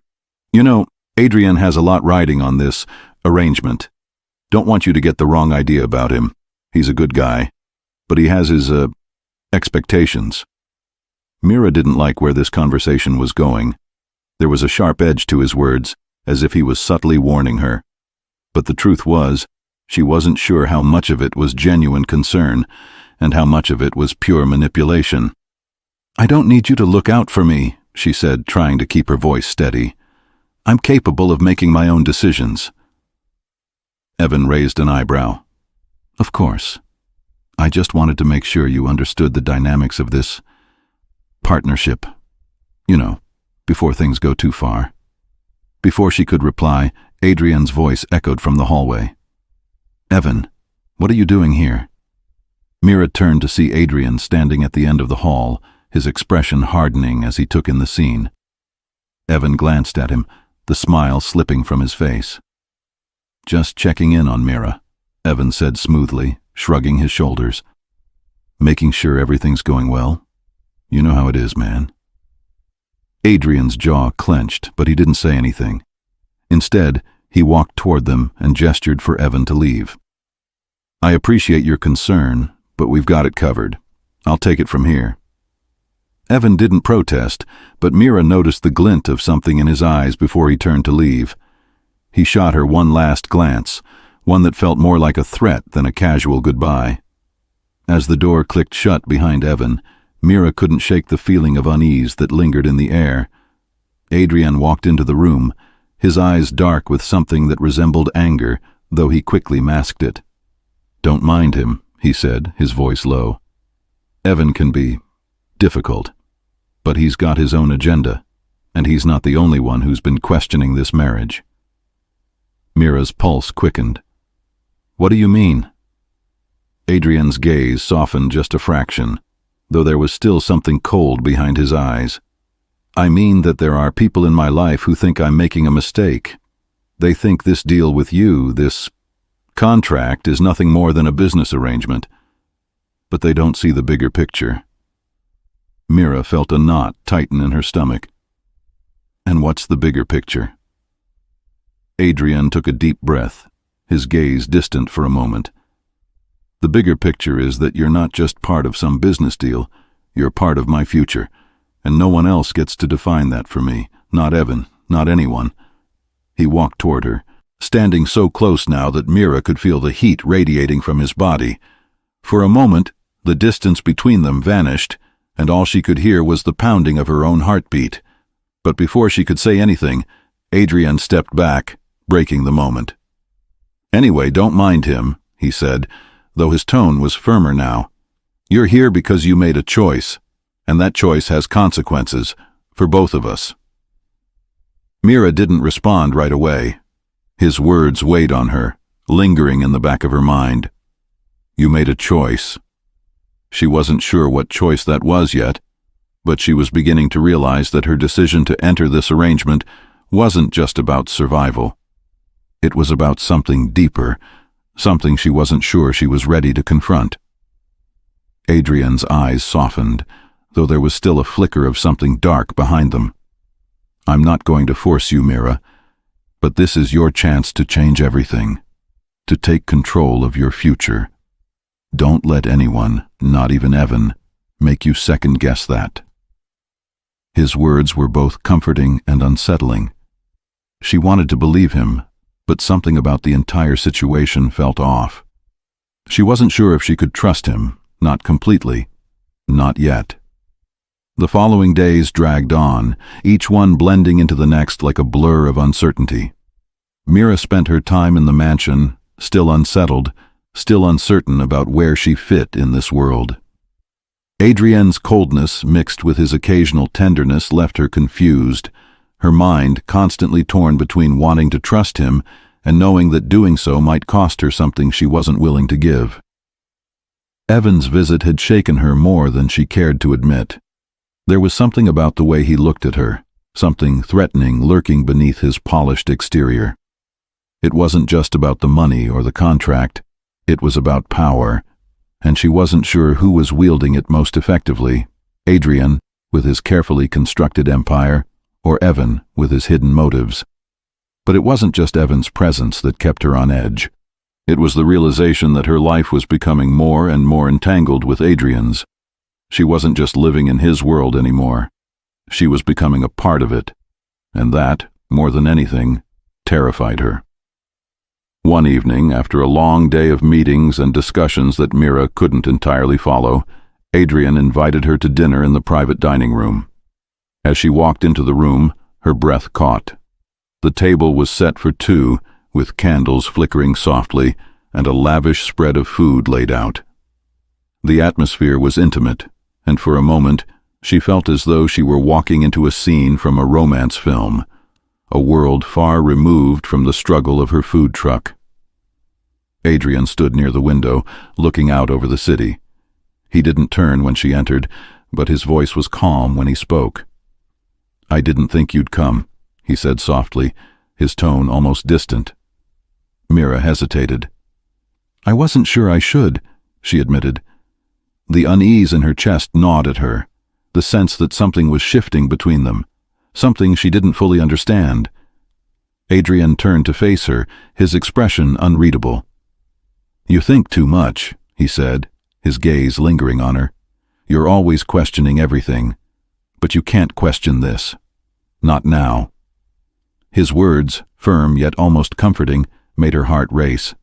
You know, Adrian has a lot riding on this arrangement. Don't want you to get the wrong idea about him. He's a good guy, but he has his, expectations." Mira didn't like where this conversation was going. There was a sharp edge to his words, as if he was subtly warning her. But the truth was, she wasn't sure how much of it was genuine concern, and how much of it was pure manipulation. "I don't need you to look out for me," she said, trying to keep her voice steady. "I'm capable of making my own decisions." Evan raised an eyebrow. "Of course. I just wanted to make sure you understood the dynamics of this partnership. You know, before things go too far." Before she could reply, Adrian's voice echoed from the hallway. "Evan, what are you doing here?" Mira turned to see Adrian standing at the end of the hall, his expression hardening as he took in the scene. Evan glanced at him, the smile slipping from his face. "Just checking in on Mira," Evan said smoothly, shrugging his shoulders. "Making sure everything's going well. You know how it is, man." Adrian's jaw clenched, but he didn't say anything. Instead, he walked toward them and gestured for Evan to leave. "I appreciate your concern, but we've got it covered. I'll take it from here." Evan didn't protest, but Mira noticed the glint of something in his eyes before he turned to leave. He shot her one last glance, one that felt more like a threat than a casual goodbye. As the door clicked shut behind Evan, Mira couldn't shake the feeling of unease that lingered in the air. Adrian walked into the room, his eyes dark with something that resembled anger, though he quickly masked it. "Don't mind him," he said, his voice low. "Evan can be difficult, but he's got his own agenda, and he's not the only one who's been questioning this marriage." Mira's pulse quickened. "What do you mean?" Adrian's gaze softened just a fraction, though there was still something cold behind his eyes. "I mean that there are people in my life who think I'm making a mistake. They think this deal with you, this contract, is nothing more than a business arrangement. But they don't see the bigger picture." Mira felt a knot tighten in her stomach. "And what's the bigger picture?" Adrian took a deep breath, his gaze distant for a moment. "The bigger picture is that you're not just part of some business deal, you're part of my future, and no one else gets to define that for me, not Evan, not anyone." He walked toward her, standing so close now that Mira could feel the heat radiating from his body. For a moment, the distance between them vanished, and all she could hear was the pounding of her own heartbeat. But before she could say anything, Adrian stepped back, breaking the moment. "Anyway, don't mind him," he said, though his tone was firmer now. "You're here because you made a choice, and that choice has consequences for both of us." Mira didn't respond right away. His words weighed on her, lingering in the back of her mind. You made a choice. She wasn't sure what choice that was yet, but she was beginning to realize that her decision to enter this arrangement wasn't just about survival. It was about something deeper, something she wasn't sure she was ready to confront. Adrian's eyes softened, though there was still a flicker of something dark behind them. "I'm not going to force you, Mira, but this is your chance to change everything, to take control of your future. Don't let anyone, not even Evan, make you second-guess that." His words were both comforting and unsettling. She wanted to believe him, but something about the entire situation felt off. She wasn't sure if she could trust him, not completely, not yet. The following days dragged on, each one blending into the next like a blur of uncertainty. Mira spent her time in the mansion, still unsettled, still uncertain about where she fit in this world. Adrienne's coldness mixed with his occasional tenderness left her confused, her mind constantly torn between wanting to trust him and knowing that doing so might cost her something she wasn't willing to give. Evan's visit had shaken her more than she cared to admit. There was something about the way he looked at her, something threatening lurking beneath his polished exterior. It wasn't just about the money or the contract, it was about power, and she wasn't sure who was wielding it most effectively, Adrian, with his carefully constructed empire, or Evan, with his hidden motives. But it wasn't just Evan's presence that kept her on edge. It was the realization that her life was becoming more and more entangled with Adrian's. She wasn't just living in his world anymore. She was becoming a part of it, and that, more than anything, terrified her. One evening, after a long day of meetings and discussions that Mira couldn't entirely follow, Adrian invited her to dinner in the private dining room. As she walked into the room, her breath caught. The table was set for two, with candles flickering softly and a lavish spread of food laid out. The atmosphere was intimate, and for a moment she felt as though she were walking into a scene from a romance film, a world far removed from the struggle of her food truck. Adrian stood near the window, looking out over the city. He didn't turn when she entered, but his voice was calm when he spoke. "I didn't think you'd come," he said softly, his tone almost distant. Mira hesitated. "I wasn't sure I should," she admitted. The unease in her chest gnawed at her, the sense that something was shifting between them, something she didn't fully understand. Adrian turned to face her, his expression unreadable. "You think too much," he said, his gaze lingering on her. "You're always questioning everything, but you can't question this. Not now." His words, firm yet almost comforting, made her heart race.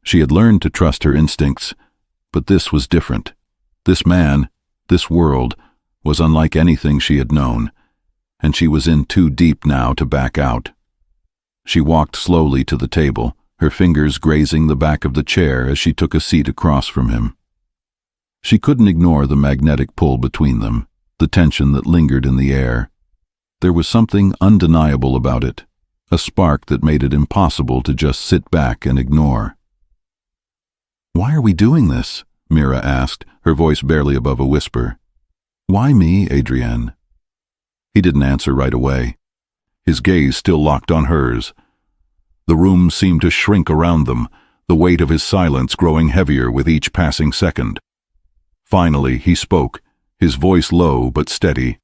She had learned to trust her instincts, but this was different. This man, this world, was unlike anything she had known, and she was in too deep now to back out. She walked slowly to the table, her fingers grazing the back of the chair as she took a seat across from him. She couldn't ignore the magnetic pull between them, the tension that lingered in the air. There was something undeniable about it, a spark that made it impossible to just sit back and ignore. "Why are we doing this?" Mira asked, her voice barely above a whisper. "Why me, Adrienne?" He didn't answer right away, his gaze still locked on hers. The room seemed to shrink around them, the weight of his silence growing heavier with each passing second. Finally, he spoke, his voice low but steady.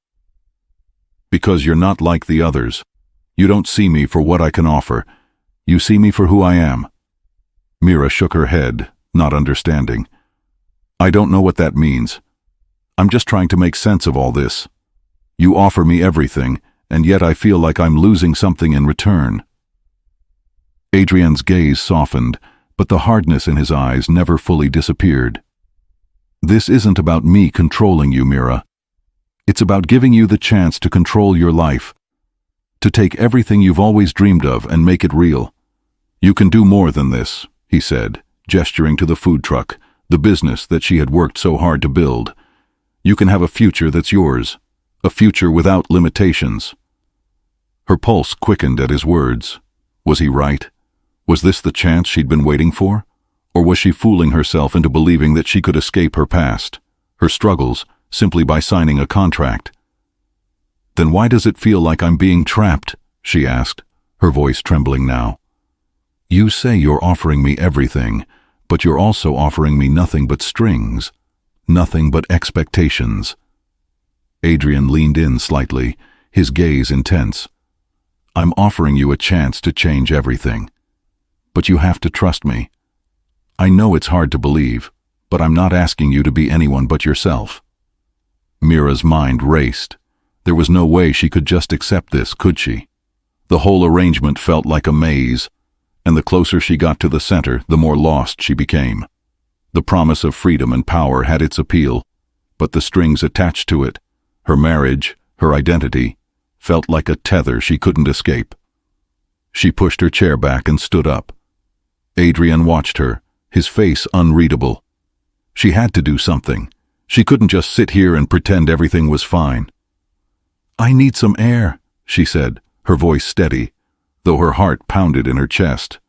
"Because you're not like the others. You don't see me for what I can offer. You see me for who I am." Mira shook her head, not understanding. "I don't know what that means. I'm just trying to make sense of all this. You offer me everything, and yet I feel like I'm losing something in return." Adrian's gaze softened, but the hardness in his eyes never fully disappeared. "This isn't about me controlling you, Mira. It's about giving you the chance to control your life, to take everything you've always dreamed of and make it real. You can do more than this," he said, gesturing to the food truck, the business that she had worked so hard to build. "You can have a future that's yours, a future without limitations." Her pulse quickened at his words. Was he right? Was this the chance she'd been waiting for? Or was she fooling herself into believing that she could escape her past, her struggles, simply by signing a contract? "Then why does it feel like I'm being trapped?" she asked, her voice trembling now. "You say you're offering me everything, but you're also offering me nothing but strings, nothing but expectations." Adrian leaned in slightly, his gaze intense. "I'm offering you a chance to change everything. But you have to trust me. I know it's hard to believe, but I'm not asking you to be anyone but yourself." Mira's mind raced. There was no way she could just accept this, could she? The whole arrangement felt like a maze. and the closer she got to the center, the more lost she became. The promise of freedom and power had its appeal, but the strings attached to it, her marriage, her identity, felt like a tether she couldn't escape. She pushed her chair back and stood up. Adrian watched her, his face unreadable. She had to do something. She couldn't just sit here and pretend everything was fine. "I need some air," she said, her voice steady, though her heart pounded in her chest.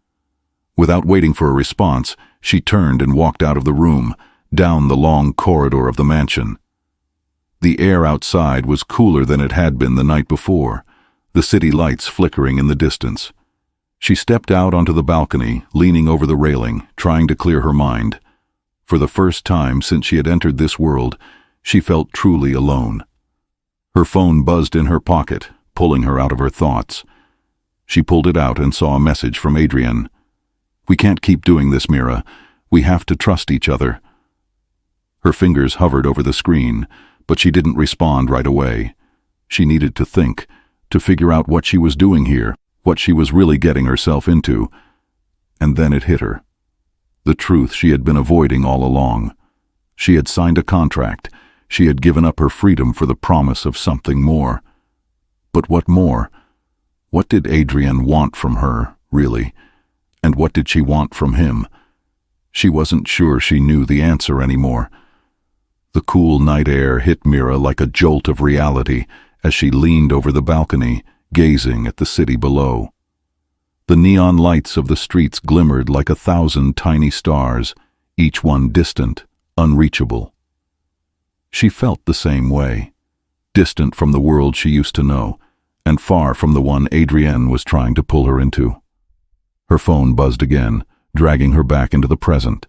Without waiting for a response, she turned and walked out of the room, down the long corridor of the mansion. The air outside was cooler than it had been the night before, the city lights flickering in the distance. She stepped out onto the balcony, leaning over the railing, trying to clear her mind. For the first time since she had entered this world, she felt truly alone. Her phone buzzed in her pocket, pulling her out of her thoughts. She pulled it out and saw a message from Adrian. "We can't keep doing this, Mira. We have to trust each other." Her fingers hovered over the screen, but she didn't respond right away. She needed to think, to figure out what she was doing here, what she was really getting herself into. And then it hit her. The truth she had been avoiding all along. She had signed a contract. She had given up her freedom for the promise of something more. But what more? What did Adrian want from her, really? And what did she want from him? She wasn't sure she knew the answer anymore. The cool night air hit Mira like a jolt of reality as she leaned over the balcony, gazing at the city below. The neon lights of the streets glimmered like 1,000 tiny stars, each one distant, unreachable. She felt the same way, distant from the world she used to know, and far from the one Adrienne was trying to pull her into. Her phone buzzed again, dragging her back into the present.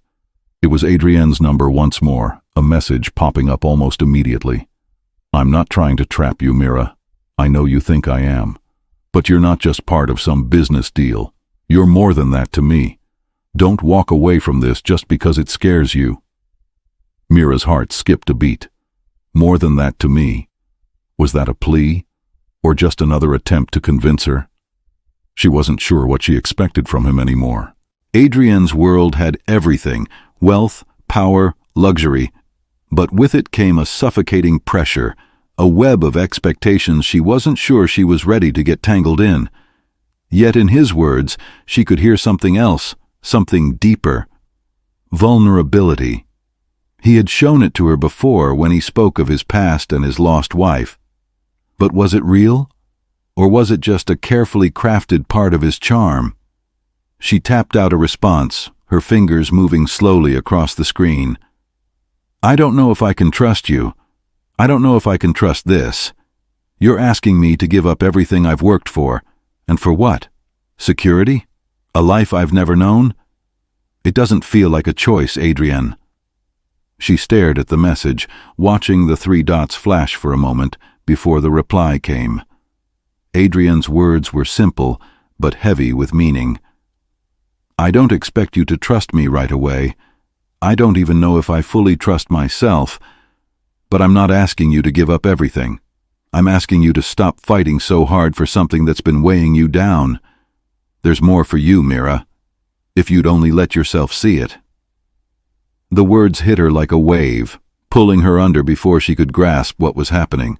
It was Adrienne's number once more, a message popping up almost immediately. "I'm not trying to trap you, Mira. I know you think I am. But you're not just part of some business deal. You're more than that to me. Don't walk away from this just because it scares you." Mira's heart skipped a beat. More than that to me. Was that a plea? Or just another attempt to convince her? She wasn't sure what she expected from him anymore. Adrian's world had everything: wealth, power, luxury. But with it came a suffocating pressure, a web of expectations she wasn't sure she was ready to get tangled in. Yet in his words, she could hear something else, something deeper. Vulnerability. He had shown it to her before when he spoke of his past and his lost wife. But was it real? Or was it just a carefully crafted part of his charm? She tapped out a response, her fingers moving slowly across the screen. "I don't know if I can trust you. I don't know if I can trust this. You're asking me to give up everything I've worked for. And for what? Security? A life I've never known? It doesn't feel like a choice, Adrienne." She stared at the message, watching the 3 dots flash for a moment before the reply came. Adrian's words were simple, but heavy with meaning. "I don't expect you to trust me right away. I don't even know if I fully trust myself. But I'm not asking you to give up everything. I'm asking you to stop fighting so hard for something that's been weighing you down. There's more for you, Mira, if you'd only let yourself see it." The words hit her like a wave, pulling her under before she could grasp what was happening.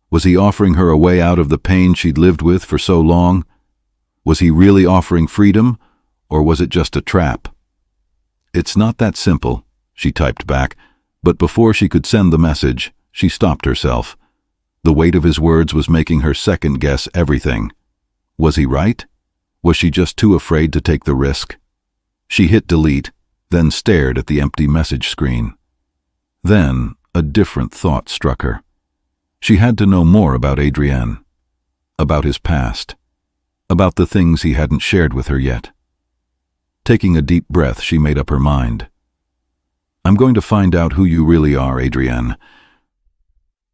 Was he offering her a way out of the pain she'd lived with for so long? Was he really offering freedom, or was it just a trap? "It's not that simple," she typed back, but before she could send the message, she stopped herself. The weight of his words was making her second-guess everything. Was he right? Was she just too afraid to take the risk? She hit delete, then stared at the empty message screen. Then a different thought struck her. She had to know more about Adrian, about his past, about the things he hadn't shared with her yet. Taking a deep breath, she made up her mind. "I'm going to find out who you really are, Adrienne."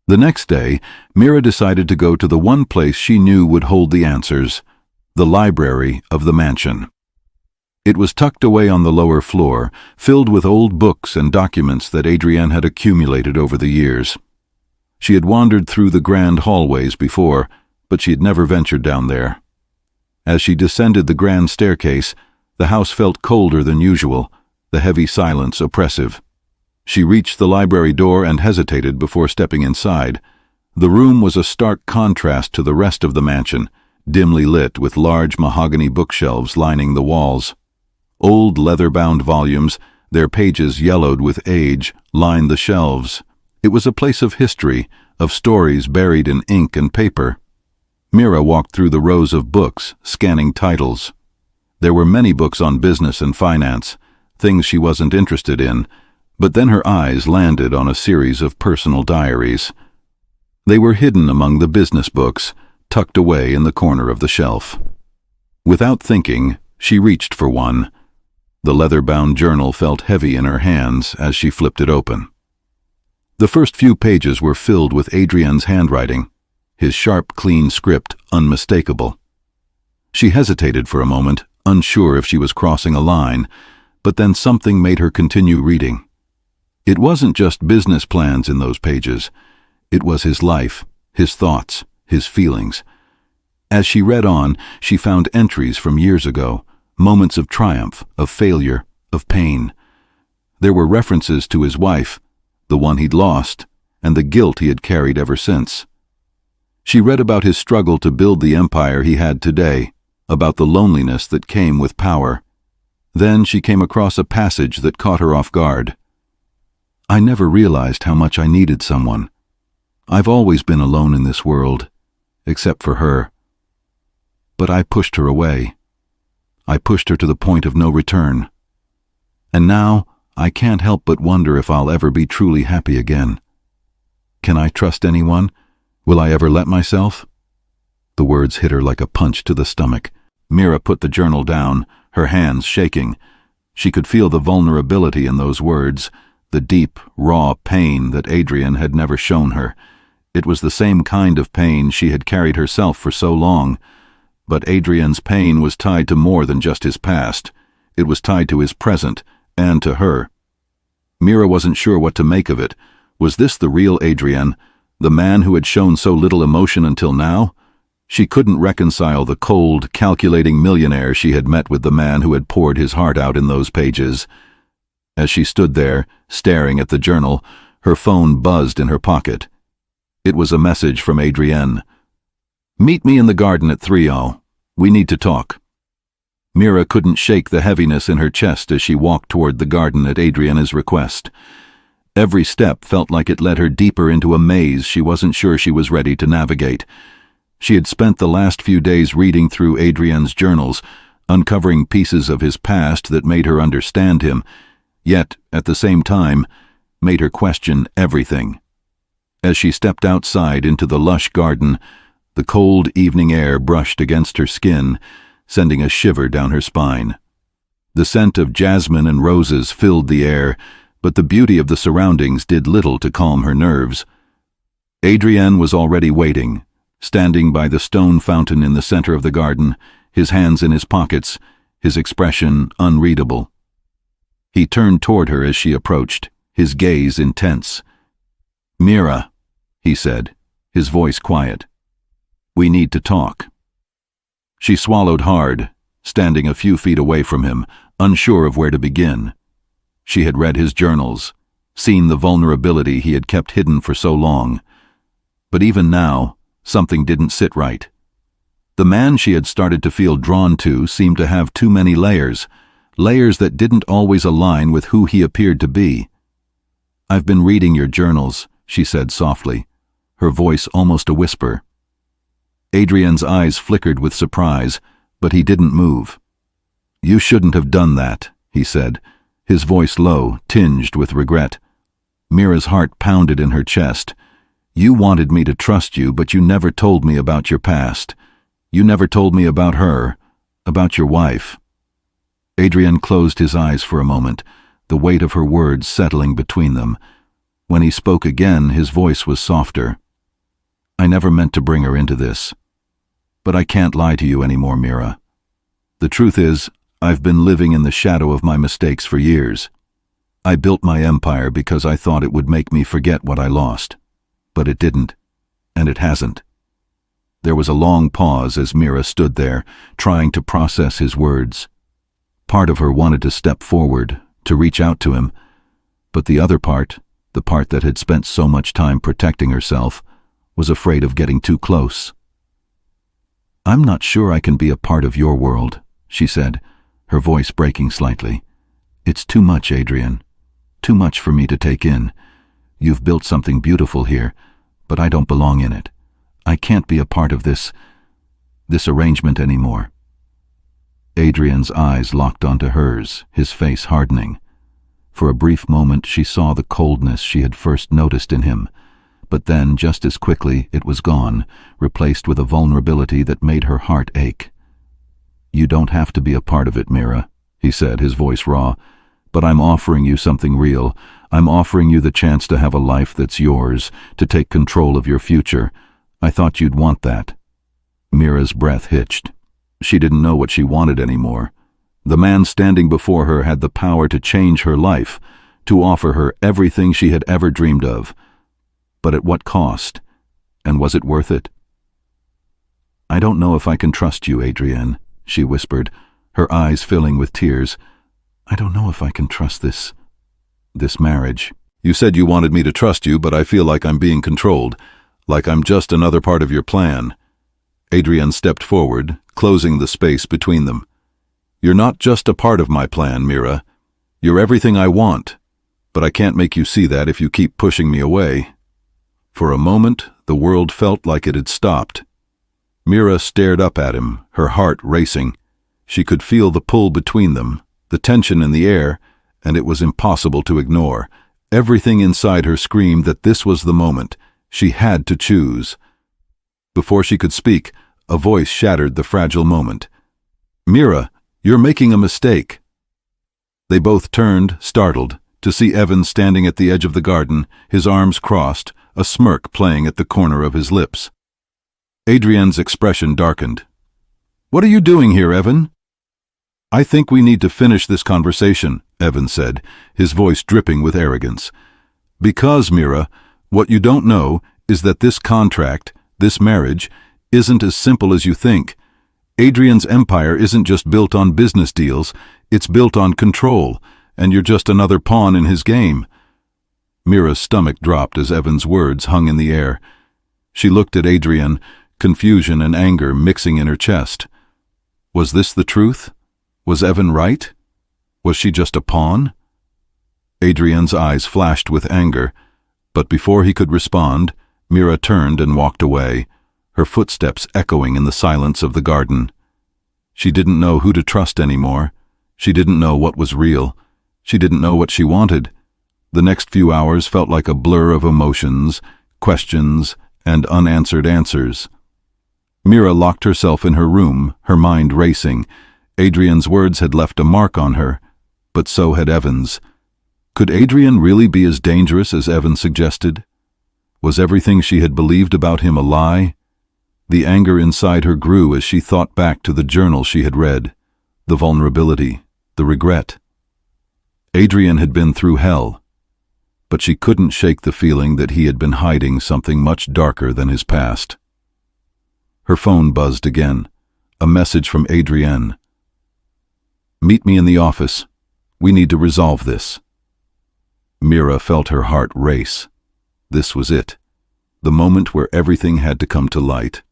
The next day, Mira decided to go to the one place she knew would hold the answers, the library of the mansion. It was tucked away on the lower floor, filled with old books and documents that Adrienne had accumulated over the years. She had wandered through the grand hallways before, but she had never ventured down there. As she descended the grand staircase, The house felt colder than usual, the heavy silence oppressive. She reached the library door and hesitated before stepping inside. The room was a stark contrast to the rest of the mansion, dimly lit with large mahogany bookshelves lining the walls. Old leather-bound volumes, their pages yellowed with age, lined the shelves. It was a place of history, of stories buried in ink and paper. Mira walked through the rows of books, scanning titles. There were many books on business and finance, things she wasn't interested in, but then her eyes landed on a series of personal diaries. They were hidden among the business books, tucked away in the corner of the shelf. Without thinking, she reached for one. The leather-bound journal felt heavy in her hands as she flipped it open. The first few pages were filled with Adrien's handwriting, his sharp, clean script unmistakable. She hesitated for a moment, unsure if she was crossing a line, but then something made her continue reading. It wasn't just business plans in those pages. It was his life, his thoughts, his feelings. As she read on, she found entries from years ago, moments of triumph, of failure, of pain. There were references to his wife, the one he'd lost, and the guilt he had carried ever since. She read about his struggle to build the empire he had today, about the loneliness that came with power. Then she came across a passage that caught her off guard. "I never realized how much I needed someone. I've always been alone in this world, except for her. But I pushed her away. I pushed her to the point of no return. And now I can't help but wonder if I'll ever be truly happy again. Can I trust anyone? Will I ever let myself?" The words hit her like a punch to the stomach. Mira put the journal down, her hands shaking. She could feel the vulnerability in those words, the deep, raw pain that Adrien had never shown her. It was the same kind of pain she had carried herself for so long. But Adrien's pain was tied to more than just his past. It was tied to his present, and to her. Mira wasn't sure what to make of it. Was this the real Adrien, the man who had shown so little emotion until now? She couldn't reconcile the cold, calculating millionaire she had met with the man who had poured his heart out in those pages. As she stood there, staring at the journal, her phone buzzed in her pocket. It was a message from Adrien. "Meet me in the garden at 3:00. We need to talk." Mira couldn't shake the heaviness in her chest as she walked toward the garden at Adrien's request. Every step felt like it led her deeper into a maze she wasn't sure she was ready to navigate. She had spent the last few days reading through Adrien's journals, uncovering pieces of his past that made her understand him, yet, at the same time, made her question everything. As she stepped outside into the lush garden, the cold evening air brushed against her skin, sending a shiver down her spine. The scent of jasmine and roses filled the air, but the beauty of the surroundings did little to calm her nerves. Adrien was already waiting, standing by the stone fountain in the center of the garden, his hands in his pockets, his expression unreadable. He turned toward her as she approached, his gaze intense. "Mira," he said, his voice quiet. "We need to talk." She swallowed hard, standing a few feet away from him, unsure of where to begin. She had read his journals, seen the vulnerability he had kept hidden for so long. But even now, something didn't sit right. The man she had started to feel drawn to seemed to have too many layers that didn't always align with who he appeared to be. "I've been reading your journals," she said softly, her voice almost a whisper. Adrien's eyes flickered with surprise, but he didn't move. "You shouldn't have done that," he said, his voice low, tinged with regret. Mira's heart pounded in her chest. "You wanted me to trust you, but you never told me about your past. You never told me about her, about your wife." Adrien closed his eyes for a moment, the weight of her words settling between them. When he spoke again, his voice was softer. "I never meant to bring her into this. But I can't lie to you anymore, Mira. The truth is, I've been living in the shadow of my mistakes for years. I built my empire because I thought it would make me forget what I lost. But it didn't, and it hasn't." There was a long pause as Mira stood there, trying to process his words. Part of her wanted to step forward, to reach out to him, but the other part, the part that had spent so much time protecting herself, was afraid of getting too close. "I'm not sure I can be a part of your world," she said, her voice breaking slightly. "It's too much, Adrian. Too much for me to take in. You've built something beautiful here, but I don't belong in it. I can't be a part of this arrangement anymore." Adrian's eyes locked onto hers, his face hardening. For a brief moment she saw the coldness she had first noticed in him, but then, just as quickly, it was gone, replaced with a vulnerability that made her heart ache. "You don't have to be a part of it, Mira," he said, his voice raw, "but I'm offering you something real. I'm offering you the chance to have a life that's yours, to take control of your future. I thought you'd want that." Mira's breath hitched. She didn't know what she wanted anymore. The man standing before her had the power to change her life, to offer her everything she had ever dreamed of. But at what cost? And was it worth it? "I don't know if I can trust you, Adrienne," she whispered, her eyes filling with tears. "I don't know if I can trust this marriage." "You said you wanted me to trust you, but I feel like I'm being controlled, like I'm just another part of your plan." Adrienne stepped forward, closing the space between them. "You're not just a part of my plan, Mira. You're everything I want, but I can't make you see that if you keep pushing me away." For a moment, the world felt like it had stopped. Mira stared up at him, her heart racing. She could feel the pull between them, the tension in the air, and it was impossible to ignore. Everything inside her screamed that this was the moment. She had to choose. Before she could speak, a voice shattered the fragile moment. "Mira, you're making a mistake." They both turned, startled, to see Evan standing at the edge of the garden, his arms crossed, a smirk playing at the corner of his lips. Adrienne's expression darkened. "What are you doing here, Evan?" "I think we need to finish this conversation," Evan said, his voice dripping with arrogance. "Because, Mira, what you don't know is that this contract, this marriage, isn't as simple as you think. Adrian's empire isn't just built on business deals, it's built on control, and you're just another pawn in his game." Mira's stomach dropped as Evan's words hung in the air. She looked at Adrian, confusion and anger mixing in her chest. Was this the truth? Was Evan right? Was she just a pawn? Adrian's eyes flashed with anger, but before he could respond, Mira turned and walked away, her footsteps echoing in the silence of the garden. She didn't know who to trust anymore. She didn't know what was real. She didn't know what she wanted. The next few hours felt like a blur of emotions, questions, and unanswered answers. Mira locked herself in her room, her mind racing. Adrian's words had left a mark on her, but so had Evan's. Could Adrian really be as dangerous as Evan suggested? Was everything she had believed about him a lie? The anger inside her grew as she thought back to the journal she had read, the vulnerability, the regret. Adrian had been through hell, but she couldn't shake the feeling that he had been hiding something much darker than his past. Her phone buzzed again, a message from Adrienne. "Meet me in the office. We need to resolve this." Mira felt her heart race. This was it, the moment where everything had to come to light.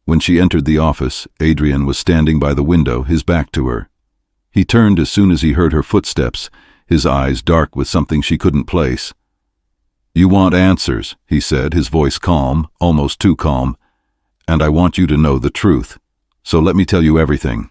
When she entered the office, Adrian was standing by the window, his back to her. He turned as soon as he heard her footsteps, his eyes dark with something she couldn't place. "You want answers," he said, his voice calm, almost too calm. "And I want you to know the truth. So let me tell you everything."